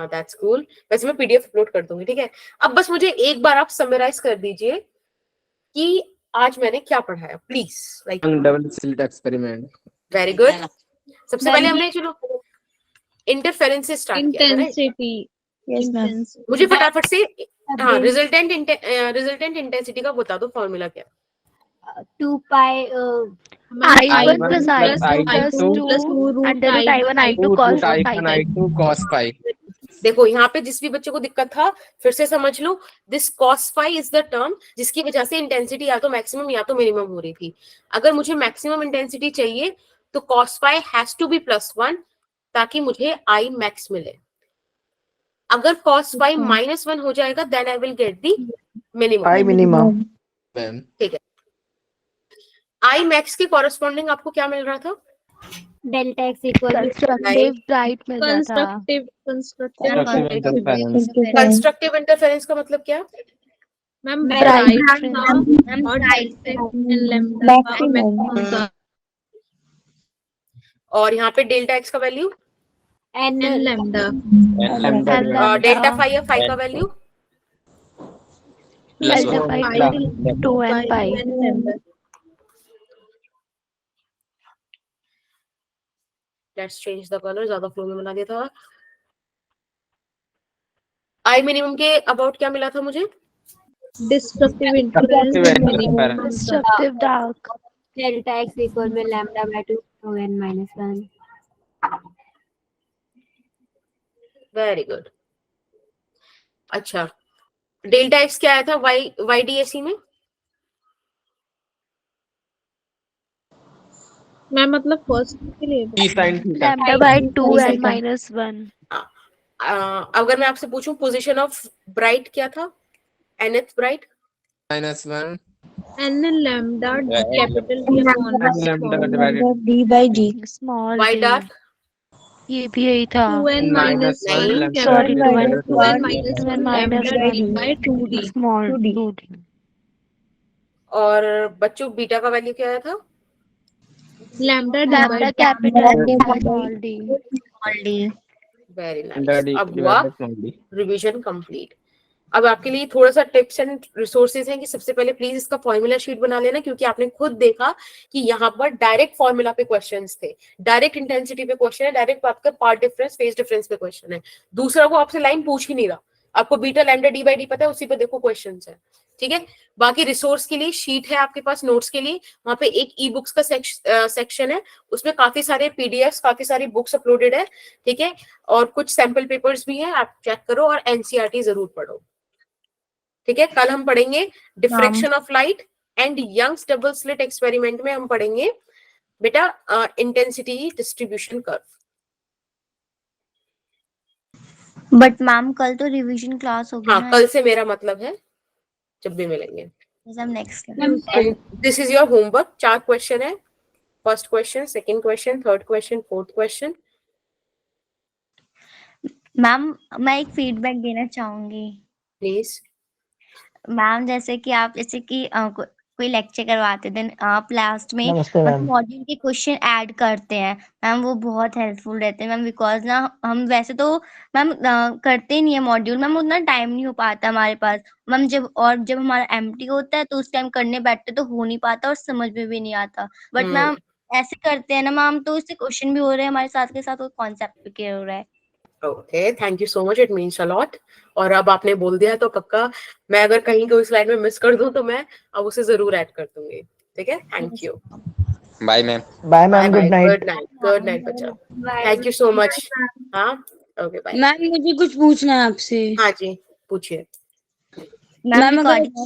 That's cool. वैसे मैं पीडीएफ अपलोड कर दूंगी ठीक है। अब बस मुझे एक बार आप समराइज कर दीजिए कि आज मैंने क्या पढ़ाया please. Like
double slit experiment.
Very good. सबसे पहले हमने चलो इंटरफेरेंस से स्टार्ट किया था राइट।
इंटेंसिटी।
Yes ma'am.
मुझे फटाफट से हाँ रिजल्टेंट इंटेंसिटी का बता दो फॉर्मूला क्या।
2 पाई
I1 plus I2 plus
I2
2 under root I1 I2 cos of pi.
I2 cos pi।
देखो यहाँ पे जिस भी बच्चे को दिक्कत था फिर से समझ लो। This cos phi is the term जिसकी वजह से इंटेंसिटी या तो मैक्सिमम या तो मिनिमम हो रही थी। अगर मुझे मैक्सिमम इंटेंसिटी चाहिए तो cos phi has to be +1 ताकि मुझे आई मैक्स मिले। अगर कॉस फाई -1 हो जाएगा then I will get the minimum.
Pi minimum.
ठीक है आई मैक्स के कॉरेस्पॉन्डिंग आपको क्या मिल रहा था।
Delta x equal
constructive bright मिल रहा था।
कंस्ट्रक्टिव इंटरफेरेंस का मतलब क्या।
मैम
Bright
ब्राइट और मैक्सिमम।
और यहाँ पे डेल्टा एक्स का value
n
lambda.
Delta phi या फाई का value
Delta pi 2n pi.
Let's change the colour ज्यादा फ्लो में बना दिया था। आई मिनिमम के अबाउट क्या मिला था मुझे।
Destructive interference.
Destructive dark.
Delta x equal में lambda by 2 n - 1।
Very good. अच्छा डेल्टा एक्स क्या आया था वाई डीएससी में।
मैम मतलब फर्स्ट के लिए
Lambda by 2n minus 1.
अगर मैं आपसे पूछूं पोजीशन ऑफ ब्राइट क्या था nth bright
-1
n lambda capital D upon
lambda divided
D by D।
Small
y
d.
Dark
ये भी यही था।
2n - 1
Sorry, 2n.
2n -
2n
lambda
minus
D
1.
by 2D।
Small 2d.
और बच्चों beta का value क्या आया था।
Lambda D
Lambda
by
capital small d.
Very nice. अब हुआ रिवीजन कंप्लीट। अब आपके लिए थोड़ा सा टिप्स एंड रिसोर्सेज हैं कि सबसे पहले प्लीज इसका फॉर्मूला शीट बना लेना क्योंकि आपने खुद देखा कि यहाँ पर डायरेक्ट फॉर्मूला पे क्वेश्चंस थे, डायरेक्ट इंटेंसिटी पे क्वेश्चन है, डायरेक्ट आपका पार्ट डिफरेंस फेज डिफरेंस पे क्वेश्चन है। दूसरा वो आपसे लाइन पूछ ही नहीं रहा, आपको beta lambda d by D पता है, उसी पे देखो क्वेश्चंस है। ठीक है बाकी रिसोर्स के लिए शीट है आपके पास नोट्स के लिए, वहां पे एक ई बुक्स का सेक्शन है, उसमें काफी सारे पीडीएफ्स काफी सारी बुक्स अपलोडेड है। ठीक है और कुछ सैंपल पेपर्स भी हैं, आप चेक करो और एनसीईआरटी जरूर पढ़ो। ठीक है कल हम पढ़ेंगे diffraction of light and young's double slit experiment में हम पढ़ेंगे बेटा intensity distribution curve.
But ma'am कल तो रिवीजन क्लास होगी
हाँ
ना।
कल से मेरा मतलब है जब भी मिलेंगे।
Next
this is your homework. 4 question है, first question, second question, third question, fourth question.
Ma'am मैं एक फीडबैक देना चाहूंगी।
प्लीज।
मैम जैसे कि आप जैसे कि कोई लेक्चर करवाते देन आप लास्ट में
नमस्ते मैम।
मॉड्यूल के क्वेश्चन ऐड करते हैं मैम, वो बहुत हेल्पफुल रहते हैं मैम, बिकॉज ना हम वैसे तो मैम करते नहीं है मॉड्यूल मैम, उतना टाइम नहीं हो पाता हमारे पास मैम, जब हमारा एम्प्टी होता है तो उस टाइम करने बैठते तो हो नहीं पाता और समझ में भी नहीं आता, बट मैम ऐसे करते हैं ना मैम तो उससे क्वेश्चन भी हो रहे हैं हमारे साथ के साथ, वो कॉन्सेप्ट भी क्लियर हो रहा है।
Okay, thank you so much, it means a lot. और अब आपने बोल दिया तो पक्का मैं अगर कहीं कोई स्लाइड में मिस कर दूं तो मैं अब उसे जरूर ऐड कर दूंगी। ठीक है, thank you.
Bye ma'am.
Bye ma'am, good night.
Good night, good night बच्चा, थैंक यू सो मच। हाँ, ओके बाय।
मैम मुझे कुछ पूछना है आपसे।
हाँ जी, पूछिए।
मैम
मैम अगर
रिकॉर्डिंग